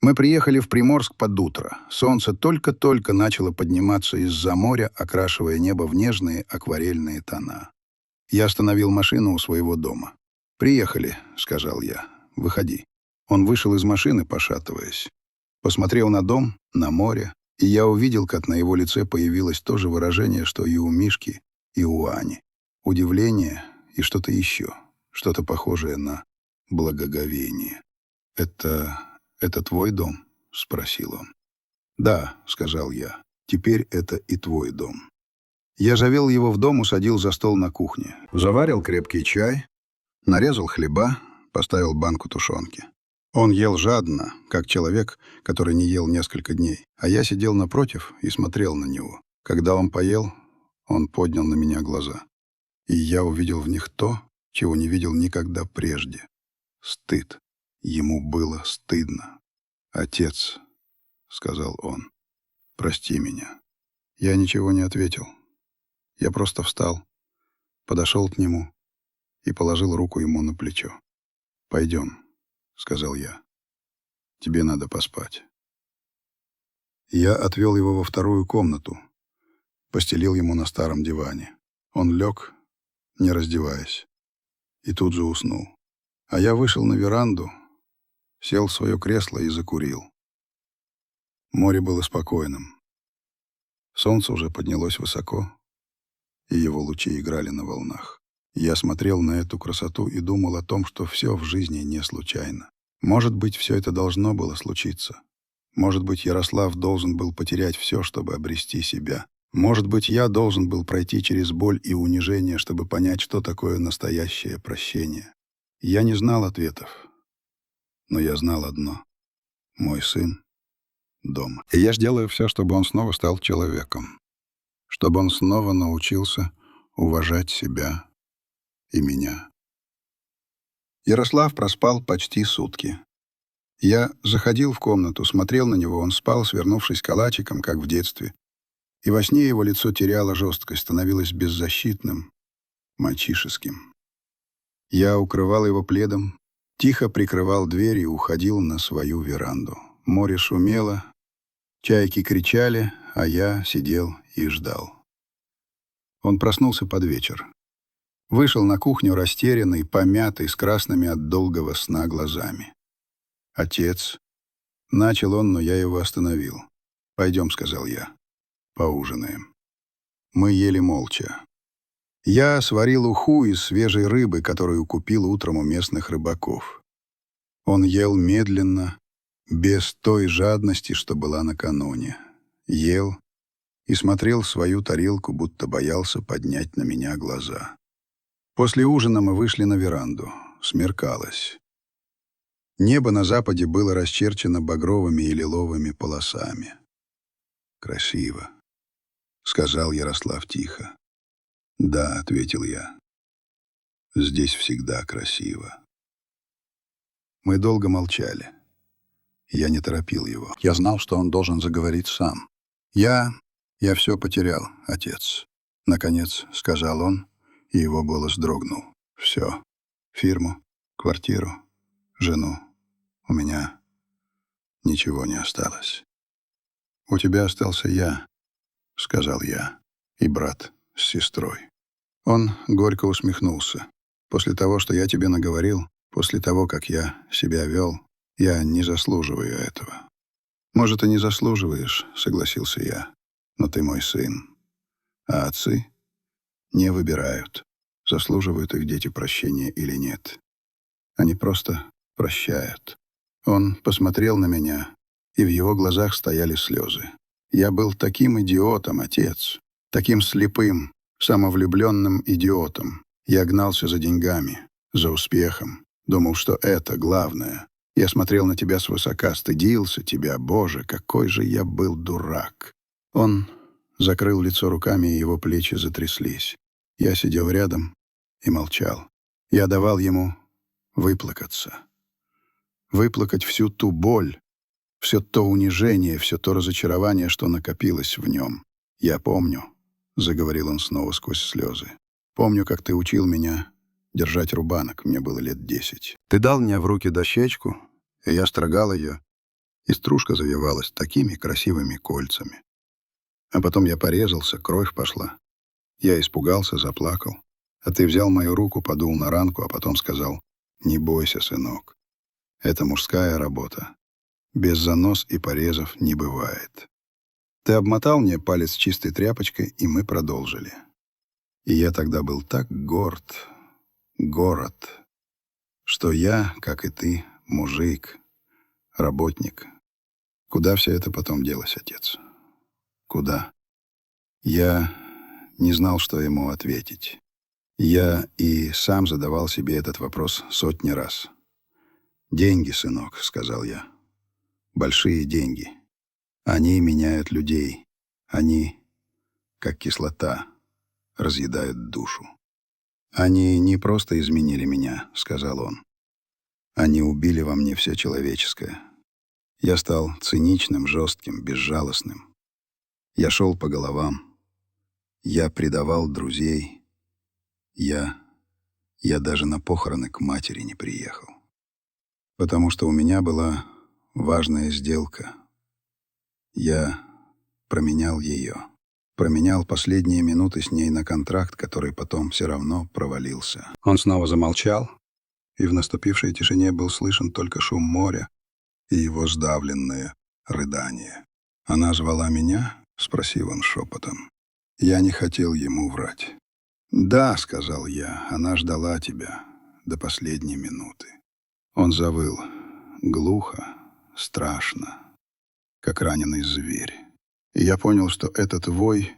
Мы приехали в Приморск под утро. Солнце только-только начало подниматься из-за моря, окрашивая небо в нежные акварельные тона. Я остановил машину у своего дома. «Приехали», — сказал я. «Выходи». Он вышел из машины, пошатываясь. Посмотрел на дом, на море, и я увидел, как на его лице появилось то же выражение, что и у Мишки, и у Ани. Удивление и что-то еще, что-то похожее на благоговение. «Это твой дом?» — спросил он. «Да», — сказал я, — «теперь это и твой дом». Я завел его в дом, усадил за стол на кухне. Заварил крепкий чай, нарезал хлеба, поставил банку тушенки. Он ел жадно, как человек, который не ел несколько дней, а я сидел напротив и смотрел на него. Когда он поел, он поднял на меня глаза. И я увидел в них то, чего не видел никогда прежде. Стыд. Ему было стыдно. «Отец», — сказал он, — «прости меня». Я ничего не ответил. Я просто встал, подошел к нему и положил руку ему на плечо. «Пойдем», — сказал я. «Тебе надо поспать». Я отвел его во вторую комнату, постелил ему на старом диване. Он лег, не раздеваясь, и тут же уснул. А я вышел на веранду, сел в свое кресло и закурил. Море было спокойным. Солнце уже поднялось высоко, и его лучи играли на волнах. Я смотрел на эту красоту и думал о том, что все в жизни не случайно. Может быть, все это должно было случиться. Может быть, Ярослав должен был потерять все, чтобы обрести себя. Может быть, я должен был пройти через боль и унижение, чтобы понять, что такое настоящее прощение. Я не знал ответов, но я знал одно. Мой сын дома. И я сделаю все, чтобы он снова стал человеком. Чтобы он снова научился уважать себя и меня. Ярослав проспал почти сутки. Я заходил в комнату, смотрел на него, он спал, свернувшись калачиком, как в детстве. И во сне его лицо теряло жесткость, становилось беззащитным, мальчишеским. Я укрывал его пледом, тихо прикрывал дверь и уходил на свою веранду. Море шумело, чайки кричали, а я сидел и ждал. Он проснулся под вечер. Вышел на кухню растерянный, помятый, с красными от долгого сна глазами. «Отец». Начал он, но я его остановил. «Пойдем», — сказал я. «Поужинаем». Мы ели молча. Я сварил уху из свежей рыбы, которую купил утром у местных рыбаков. Он ел медленно, без той жадности, что была накануне. Ел и смотрел в свою тарелку, будто боялся поднять на меня глаза. После ужина мы вышли на веранду. Смеркалось. Небо на западе было расчерчено багровыми и лиловыми полосами. «Красиво», — сказал Ярослав тихо. «Да», — ответил я. «Здесь всегда красиво». Мы долго молчали. Я не торопил его. Я знал, что он должен заговорить сам. «Я все потерял, отец», — наконец сказал он, и его голос дрогнул. «Все. Фирму, квартиру, жену. У меня ничего не осталось». «У тебя остался я», — сказал я, — «и брат с сестрой». Он горько усмехнулся. «После того, что я тебе наговорил, после того, как я себя вел, я не заслуживаю этого». «Может, и не заслуживаешь», — согласился я, — «но ты мой сын. А отцы не выбирают, заслуживают их дети прощения или нет. Они просто прощают». Он посмотрел на меня, и в его глазах стояли слезы. «Я был таким идиотом, отец, таким слепым, самовлюбленным идиотом. Я гнался за деньгами, за успехом, думал, что это главное. Я смотрел на тебя свысока, стыдился тебя. Боже, какой же я был дурак!» Он закрыл лицо руками, и его плечи затряслись. Я сидел рядом и молчал. Я давал ему выплакаться. Выплакать всю ту боль, все то унижение, все то разочарование, что накопилось в нем. «Я помню», — заговорил он снова сквозь слезы, — «помню, как ты учил меня держать рубанок, мне было лет 10. Ты дал мне в руки дощечку, и я строгал ее, и стружка завивалась такими красивыми кольцами. А потом я порезался, кровь пошла. Я испугался, заплакал. А ты взял мою руку, подул на ранку, а потом сказал: «Не бойся, сынок. Это мужская работа. Без занос и порезов не бывает». Ты обмотал мне палец чистой тряпочкой, и мы продолжили. И я тогда был так горд, что я, как и ты, мужик, работник. Куда все это потом делось, отец? Куда? Я не знал, что ему ответить. Я и сам задавал себе этот вопрос сотни раз. «Деньги, сынок», — сказал я. «Большие деньги. Они меняют людей. Они, как кислота, разъедают душу». «Они не просто изменили меня», — сказал он. «Они убили во мне все человеческое. Я стал циничным, жестким, безжалостным. Я шел по головам. Я предавал друзей. Я даже на похороны к матери не приехал. Потому что у меня была важная сделка. Я променял ее. Променял последние минуты с ней на контракт, который потом все равно провалился». Он снова замолчал, и в наступившей тишине был слышен только шум моря и его сдавленное рыдание. «Она звала меня?» — спросил он шепотом. Я не хотел ему врать. «Да», — сказал я, — «она ждала тебя до последней минуты». Он завыл глухо, страшно, как раненый зверь. И я понял, что этот вой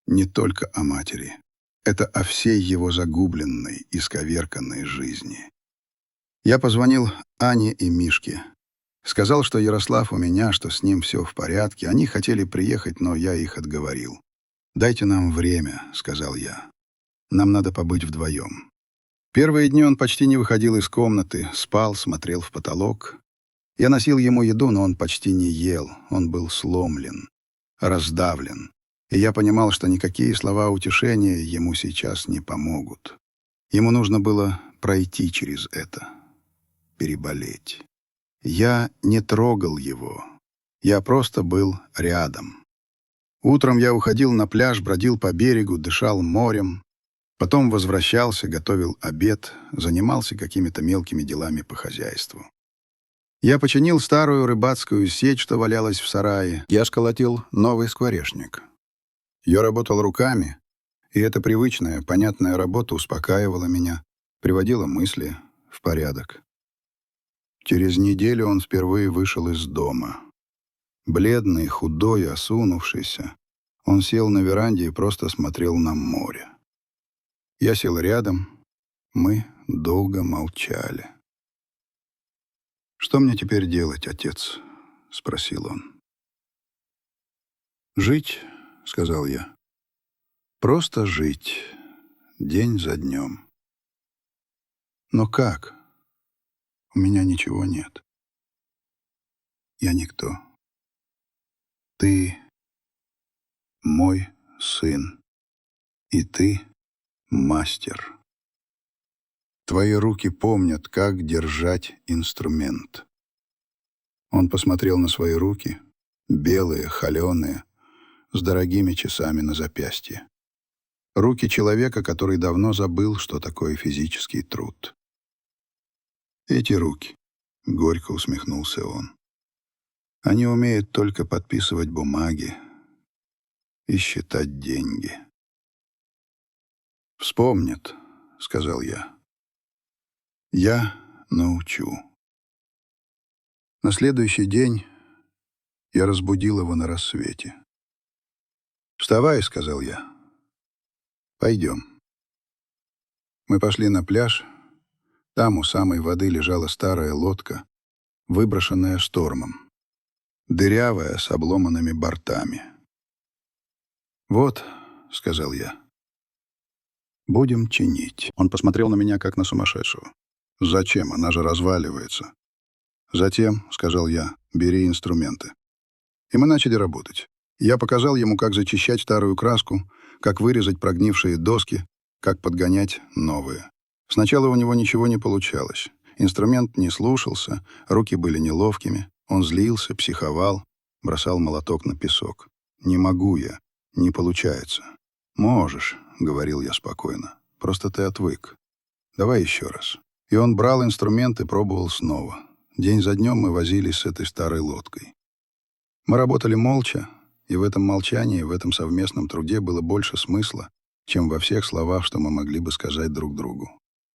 не только о матери. Это о всей его загубленной, исковерканной жизни. Я позвонил Ане и Мишке. Сказал, что Ярослав у меня, что с ним все в порядке. Они хотели приехать, но я их отговорил. «Дайте нам время», — сказал я. «Нам надо побыть вдвоем». Первые дни он почти не выходил из комнаты, спал, смотрел в потолок. Я носил ему еду, но он почти не ел. Он был сломлен, раздавлен. И я понимал, что никакие слова утешения ему сейчас не помогут. Ему нужно было пройти через это, переболеть. Я не трогал его. Я просто был рядом. Утром я уходил на пляж, бродил по берегу, дышал морем. Потом возвращался, готовил обед, занимался какими-то мелкими делами по хозяйству. Я починил старую рыбацкую сеть, что валялась в сарае. Я сколотил новый скворечник. Я работал руками, И эта привычная, понятная работа успокаивала меня, приводила мысли в порядок. Через неделю он впервые вышел из дома. Бледный, худой, осунувшийся, он сел на веранде и просто смотрел на море. Я сел рядом, мы долго молчали. «Что мне теперь делать, отец?» — спросил он. «Жить», — сказал я. «Просто жить, день за днем». «Но как? У меня ничего нет. Я никто. Ты мой сын, и ты мастер. Твои руки помнят, как держать инструмент». Он посмотрел на свои руки, белые, холеные, с дорогими часами на запястье. Руки человека, который давно забыл, что такое физический труд. «Эти руки», — горько усмехнулся он, — «они умеют только подписывать бумаги и считать деньги». «Вспомнят», — сказал я. «Я научу». На следующий день я разбудил его на рассвете. «Вставай», — сказал я. «Пойдем». Мы пошли на пляж. Там у самой воды лежала старая лодка, выброшенная штормом, дырявая, с обломанными бортами. «Вот», — сказал я, — «будем чинить». Он посмотрел на меня, как на сумасшедшего. «Зачем? Она же разваливается». «Затем», — сказал я, — «бери инструменты». И мы начали работать. Я показал ему, как зачищать старую краску, как вырезать прогнившие доски, как подгонять новые. Сначала у него ничего не получалось. Инструмент не слушался, руки были неловкими. Он злился, психовал, бросал молоток на песок. «Не могу я, не получается». «Можешь», — говорил я спокойно, — «просто ты отвык. Давай еще раз». И он брал инструмент и пробовал снова. День за днем мы возились с этой старой лодкой. Мы работали молча, и в этом молчании, в этом совместном труде было больше смысла, чем во всех словах, что мы могли бы сказать друг другу.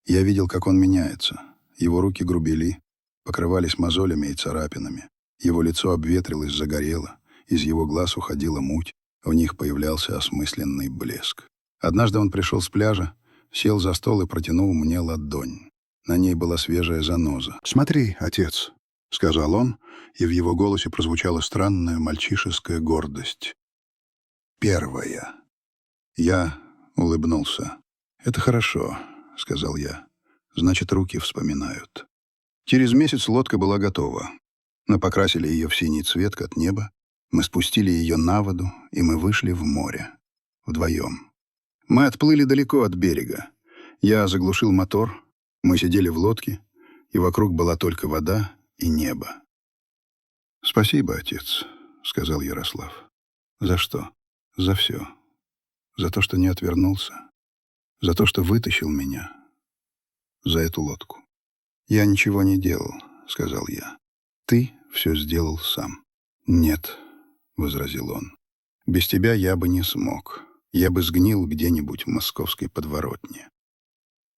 Я видел, как он меняется. Его руки грубели, покрывались мозолями и царапинами. Его лицо обветрилось, загорело, из его глаз уходила муть, в них появлялся осмысленный блеск. Однажды он пришел с пляжа, сел за стол и протянул мне ладонь. На ней была свежая заноза. «Смотри, отец», — сказал он, и в его голосе прозвучала странная мальчишеская гордость. «Первая». Я улыбнулся. «Это хорошо», — сказал я. «Значит, руки вспоминают». Через месяц лодка была готова. Мы покрасили ее в синий цвет, как небо. Мы спустили ее на воду, и мы вышли в море. Вдвоем. Мы отплыли далеко от берега. Я заглушил мотор. Мы сидели в лодке, и вокруг была только вода и небо. «Спасибо, отец», — сказал Ярослав. «За что?» «За все. За то, что не отвернулся. За то, что вытащил меня. За эту лодку». «Я ничего не делал», — сказал я. «Ты все сделал сам». «Нет», — возразил он. «Без тебя я бы не смог. Я бы сгнил где-нибудь в московской подворотне».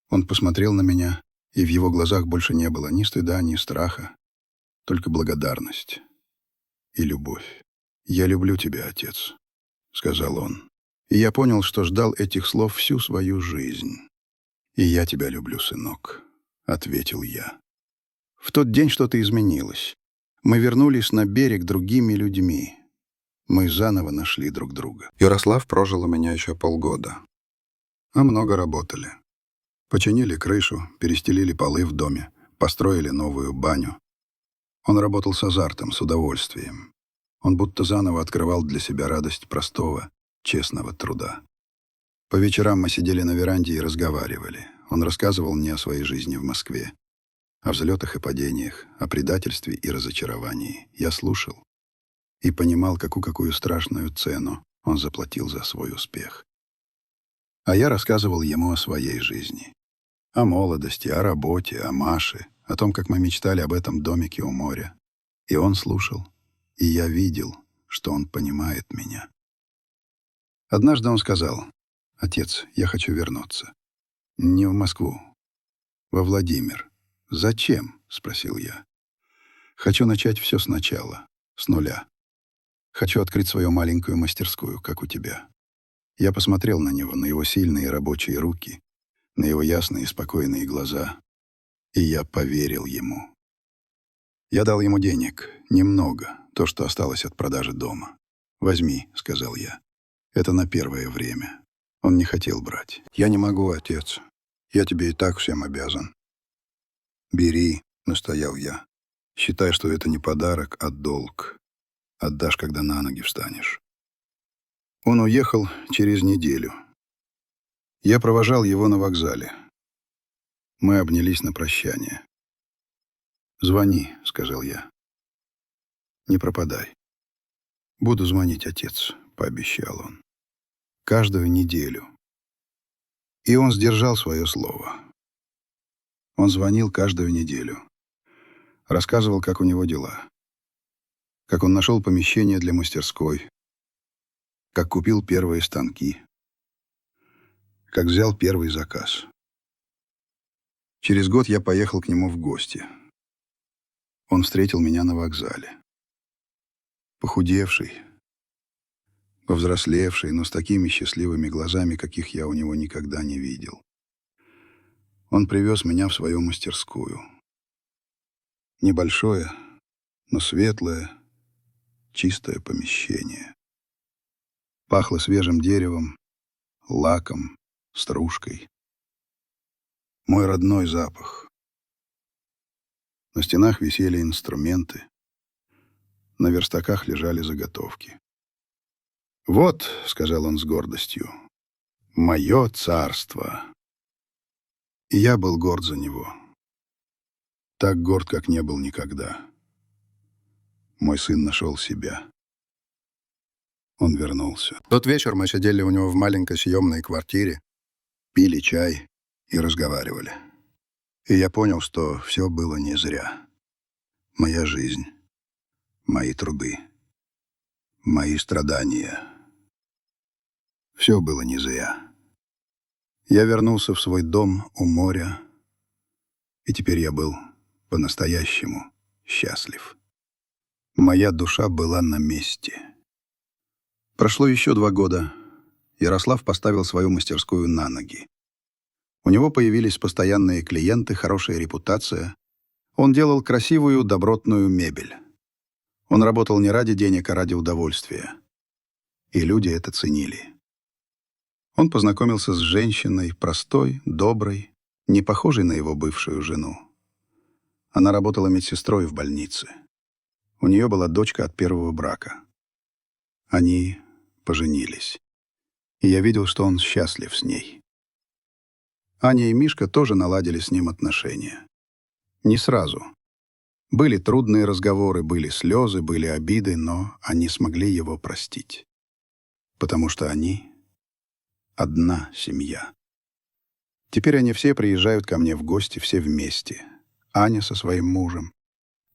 Он посмотрел на меня, и в его глазах больше не было ни стыда, ни страха, только благодарность и любовь. «Я люблю тебя, отец», — сказал он. И я понял, что ждал этих слов всю свою жизнь. «И я тебя люблю, сынок», — ответил я. В тот день что-то изменилось. Мы вернулись на берег другими людьми. Мы заново нашли друг друга. Ярослав прожил у меня еще полгода. Мы много работали. Починили крышу, перестелили полы в доме, построили новую баню. Он работал с азартом, с удовольствием. Он будто заново открывал для себя радость простого, честного труда. По вечерам мы сидели на веранде и разговаривали. Он рассказывал мне о своей жизни в Москве, о взлетах и падениях, о предательстве и разочаровании. Я слушал и понимал, какую страшную цену он заплатил за свой успех. А я рассказывал ему о своей жизни. О молодости, о работе, о Маше, о том, как мы мечтали об этом домике у моря. И он слушал, и я видел, что он понимает меня. Однажды он сказал: «Отец, я хочу вернуться. Не в Москву. Во Владимир». «Зачем?» — спросил я. «Хочу начать все сначала, с нуля. Хочу открыть свою маленькую мастерскую, как у тебя». Я посмотрел на него, на его сильные рабочие руки, на его ясные и спокойные глаза, и я поверил ему. Я дал ему денег, немного, то, что осталось от продажи дома. «Возьми», — сказал я. «Это на первое время». Он не хотел брать. «Я не могу, отец. Я тебе и так всем обязан». «Бери», — настоял я. «Считай, что это не подарок, а долг. Отдашь, когда на ноги встанешь». Он уехал через неделю. Я провожал его на вокзале. Мы обнялись на прощание. «Звони», — сказал я. «Не пропадай». «Буду звонить, отец», — пообещал он. «Каждую неделю». И он сдержал свое слово. Он звонил каждую неделю. Рассказывал, как у него дела. Как он нашел помещение для мастерской. Как купил первые станки. Как взял первый заказ. Через год я поехал к нему в гости. Он встретил меня на вокзале. Похудевший, повзрослевший, но с такими счастливыми глазами, каких я у него никогда не видел. Он привез меня в свою мастерскую. Небольшое, но светлое, чистое помещение. Пахло свежим деревом, лаком, стружкой. Мой родной запах. На стенах висели инструменты. На верстаках лежали заготовки. «Вот», — сказал он с гордостью, — «мое царство». И я был горд за него. Так горд, как не был никогда. Мой сын нашел себя. Он вернулся. В тот вечер мы сидели у него в маленькой съемной квартире, пили чай и разговаривали. И я понял, что все было не зря. Моя жизнь, мои труды, мои страдания. Все было не зря. Я вернулся в свой дом у моря, и теперь я был по-настоящему счастлив. Моя душа была на месте. Прошло еще 2 года. Ярослав поставил свою мастерскую на ноги. У него появились постоянные клиенты, хорошая репутация. Он делал красивую, добротную мебель. Он работал не ради денег, а ради удовольствия. И люди это ценили. Он познакомился с женщиной, простой, доброй, не похожей на его бывшую жену. Она работала медсестрой в больнице. У нее была дочка от первого брака. Они поженились. И я видел, что он счастлив с ней. Аня и Мишка тоже наладили с ним отношения. Не сразу. Были трудные разговоры, были слезы, были обиды, но они смогли его простить. Потому что они — одна семья. Теперь они все приезжают ко мне в гости, все вместе. Аня со своим мужем,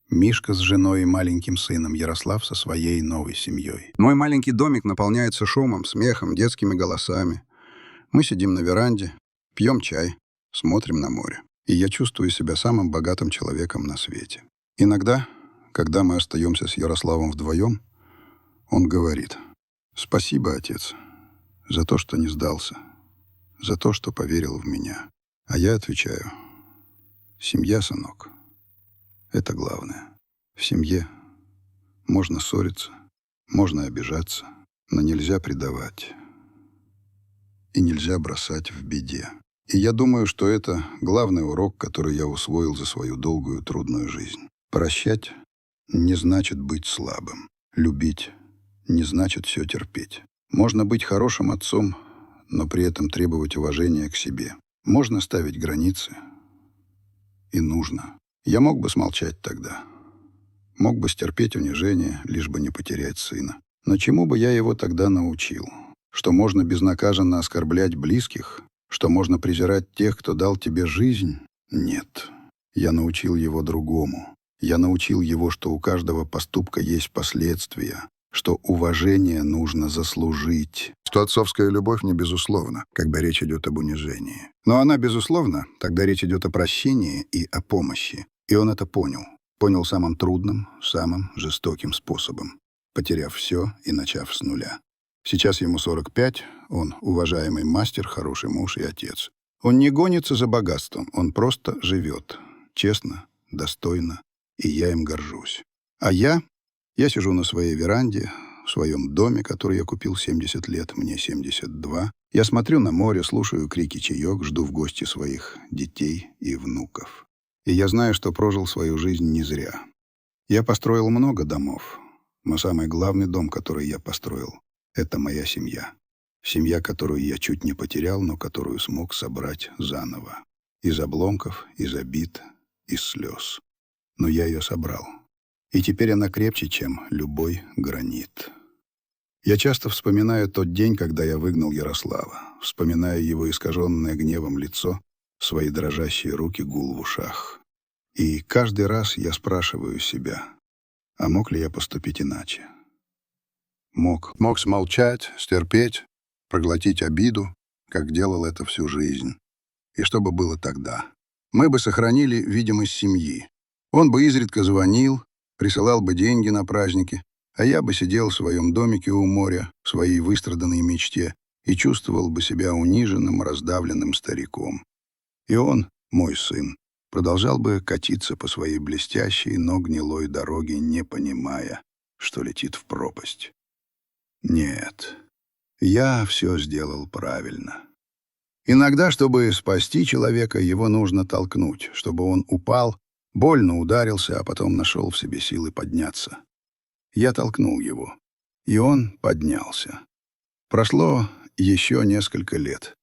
Мишка с женой и маленьким сыном, Ярослав со своей новой семьей. Мой маленький домик наполняется шумом, смехом, детскими голосами. Мы сидим на веранде, пьем чай, смотрим на море. И я чувствую себя самым богатым человеком на свете. Иногда, когда мы остаемся с Ярославом вдвоем, он говорит: «Спасибо, отец, за то, что не сдался, за то, что поверил в меня». А я отвечаю: «Семья, сынок, это главное. В семье можно ссориться, можно обижаться, но нельзя предавать и нельзя бросать в беде». И я думаю, что это главный урок, который я усвоил за свою долгую трудную жизнь. Прощать не значит быть слабым. Любить не значит все терпеть. Можно быть хорошим отцом, но при этом требовать уважения к себе. Можно ставить границы. И нужно. Я мог бы смолчать тогда. Мог бы стерпеть унижение, лишь бы не потерять сына. Но чему бы я его тогда научил? Что можно безнаказанно оскорблять близких? Что можно презирать тех, кто дал тебе жизнь? Нет. Я научил его другому. Я научил его, что у каждого поступка есть последствия, что уважение нужно заслужить, что отцовская любовь не безусловна, когда речь идет об унижении. Но она безусловна, тогда речь идет о прощении и о помощи. И он это понял. Понял самым трудным, самым жестоким способом, потеряв все и начав с нуля. Сейчас ему 45, он уважаемый мастер, хороший муж и отец. Он не гонится за богатством, он просто живет. Честно, достойно, и я им горжусь. А я сижу на своей веранде, в своем доме, который я купил 70 лет, мне 72. Я смотрю на море, слушаю крики чаек, жду в гости своих детей и внуков. И я знаю, что прожил свою жизнь не зря. Я построил много домов, но самый главный дом, который я построил, это моя семья. Семья, которую я чуть не потерял, но которую смог собрать заново. Из обломков, из обид, из слез. Но я ее собрал. И теперь она крепче, чем любой гранит. Я часто вспоминаю тот день, когда я выгнал Ярослава. Вспоминаю его искаженное гневом лицо, свои дрожащие руки, гул в ушах. И каждый раз я спрашиваю себя, а мог ли я поступить иначе? Мог смолчать, стерпеть, проглотить обиду, как делал это всю жизнь. И что бы было тогда? Мы бы сохранили видимость семьи. Он бы изредка звонил, присылал бы деньги на праздники, а я бы сидел в своем домике у моря, в своей выстраданной мечте, и чувствовал бы себя униженным, раздавленным стариком. И он, мой сын, продолжал бы катиться по своей блестящей, но гнилой дороге, не понимая, что летит в пропасть. Нет, я все сделал правильно. Иногда, чтобы спасти человека, его нужно толкнуть, чтобы он упал, больно ударился, а потом нашел в себе силы подняться. Я толкнул его, и он поднялся. Прошло еще несколько лет.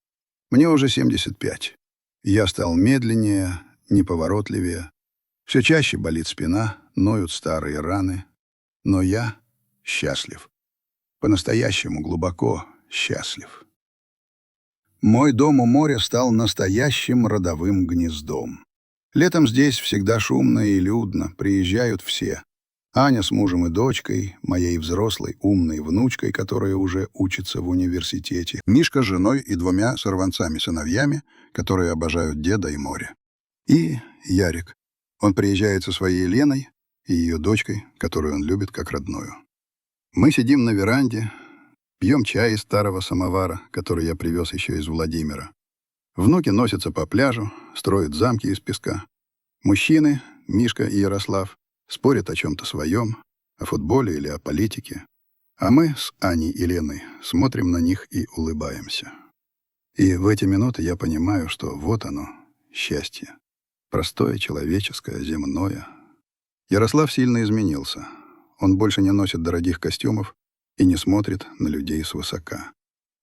Мне уже 75. Я стал медленнее, неповоротливее. Все чаще болит спина, ноют старые раны. Но я счастлив. По-настоящему глубоко счастлив. Мой дом у моря стал настоящим родовым гнездом. Летом здесь всегда шумно и людно, приезжают все. Аня с мужем и дочкой, моей взрослой умной внучкой, которая уже учится в университете, Мишка с женой и 2 сорванцами-сыновьями, которые обожают деда и море. И Ярик. Он приезжает со своей Леной и ее дочкой, которую он любит как родную. Мы сидим на веранде, пьем чай из старого самовара, который я привез еще из Владимира. Внуки носятся по пляжу, строят замки из песка. Мужчины, Мишка и Ярослав, спорят о чем-то своем, о футболе или о политике. А мы с Аней и Леной смотрим на них и улыбаемся. И в эти минуты я понимаю, что вот оно, счастье. Простое, человеческое, земное. Ярослав сильно изменился. Он больше не носит дорогих костюмов и не смотрит на людей свысока.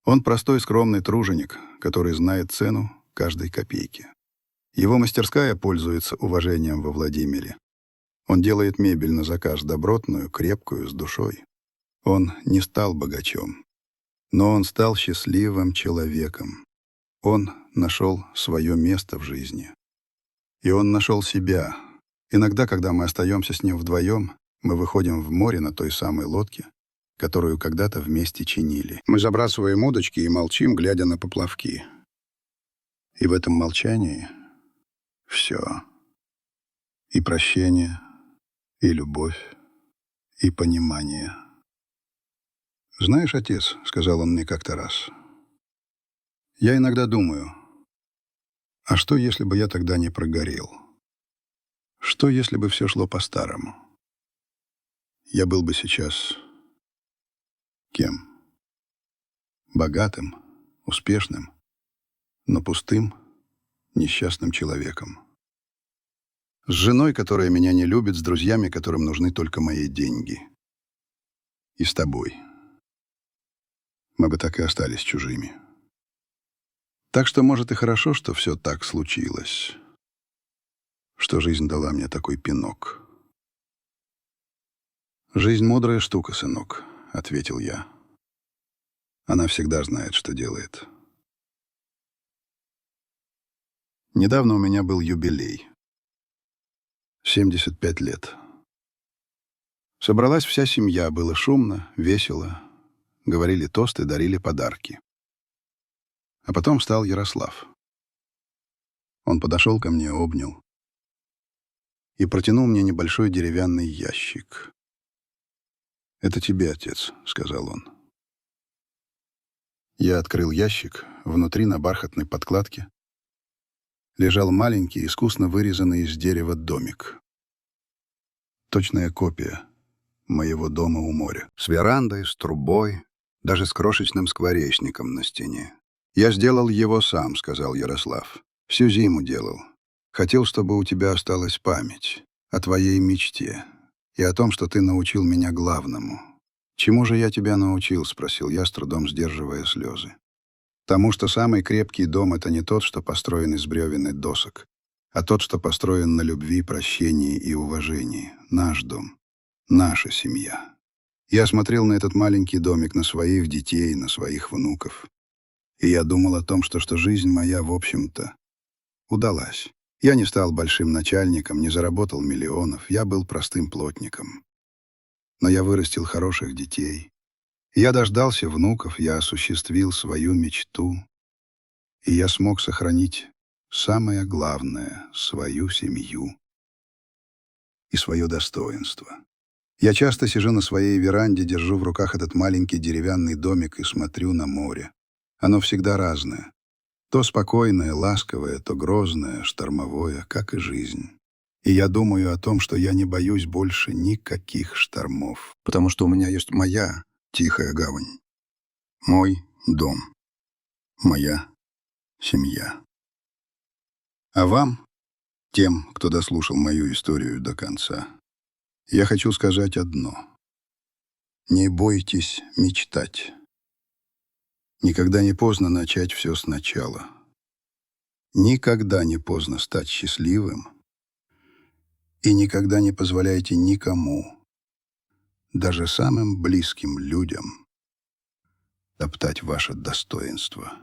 Он простой, скромный труженик, который знает цену каждой копейки. Его мастерская пользуется уважением во Владимире. Он делает мебель на заказ добротную, крепкую, с душой. Он не стал богачом, но он стал счастливым человеком. Он нашел свое место в жизни. И он нашел себя. Иногда, когда мы остаемся с ним вдвоем, мы выходим в море на той самой лодке, которую когда-то вместе чинили. Мы забрасываем удочки и молчим, глядя на поплавки. И в этом молчании все. И прощение, и любовь, и понимание. «Знаешь, отец, — сказал он мне как-то раз, — я иногда думаю, а что, если бы я тогда не прогорел? Что, если бы все шло по-старому? Я был бы сейчас кем? Богатым, успешным, но пустым, несчастным человеком. С женой, которая меня не любит, с друзьями, которым нужны только мои деньги. И с тобой. Мы бы так и остались чужими. Так что, может, и хорошо, что все так случилось, что жизнь дала мне такой пинок. «Жизнь — мудрая штука, сынок», — ответил я. Она всегда знает, что делает. Недавно у меня был юбилей. 75 лет. Собралась вся семья, было шумно, весело. Говорили тосты, дарили подарки. А потом встал Ярослав. Он подошел ко мне, обнял и протянул мне небольшой деревянный ящик. «Это тебе, отец», — сказал он. Я открыл ящик. Внутри на бархатной подкладке лежал маленький, искусно вырезанный из дерева домик. Точная копия моего дома у моря. С верандой, с трубой, даже с крошечным скворечником на стене. «Я сделал его сам», — сказал Ярослав. «Всю зиму делал. Хотел, чтобы у тебя осталась память о твоей мечте и о том, что ты научил меня главному». «Чему же я тебя научил?» — спросил я, с трудом сдерживая слезы. «Тому, что самый крепкий дом — это не тот, что построен из бревен и досок, а тот, что построен на любви, прощении и уважении. Наш дом, наша семья». Я смотрел на этот маленький домик, на своих детей, на своих внуков. И я думал о том, что жизнь моя, в общем-то, удалась. Я не стал большим начальником, не заработал миллионов, я был простым плотником. Но я вырастил хороших детей. Я дождался внуков, я осуществил свою мечту. И я смог сохранить самое главное — свою семью и свое достоинство. Я часто сижу на своей веранде, держу в руках этот маленький деревянный домик и смотрю на море. Оно всегда разное. То спокойное, ласковое, то грозное, штормовое, как и жизнь. И я думаю о том, что я не боюсь больше никаких штормов. Потому что у меня есть моя тихая гавань. Мой дом. Моя семья. А вам, тем, кто дослушал мою историю до конца, я хочу сказать одно. Не бойтесь мечтать. Никогда не поздно начать все сначала. Никогда не поздно стать счастливым. И никогда не позволяйте никому, даже самым близким людям, топтать ваше достоинство.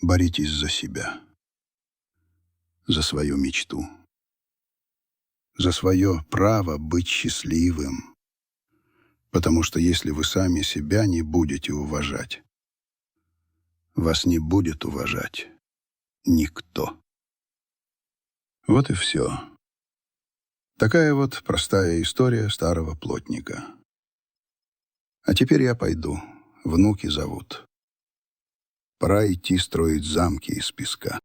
Боритесь за себя, за свою мечту, за свое право быть счастливым. Потому что если вы сами себя не будете уважать, вас не будет уважать никто. Вот и все. Такая вот простая история старого плотника. А теперь я пойду. Внуки зовут. Пора идти строить замки из песка.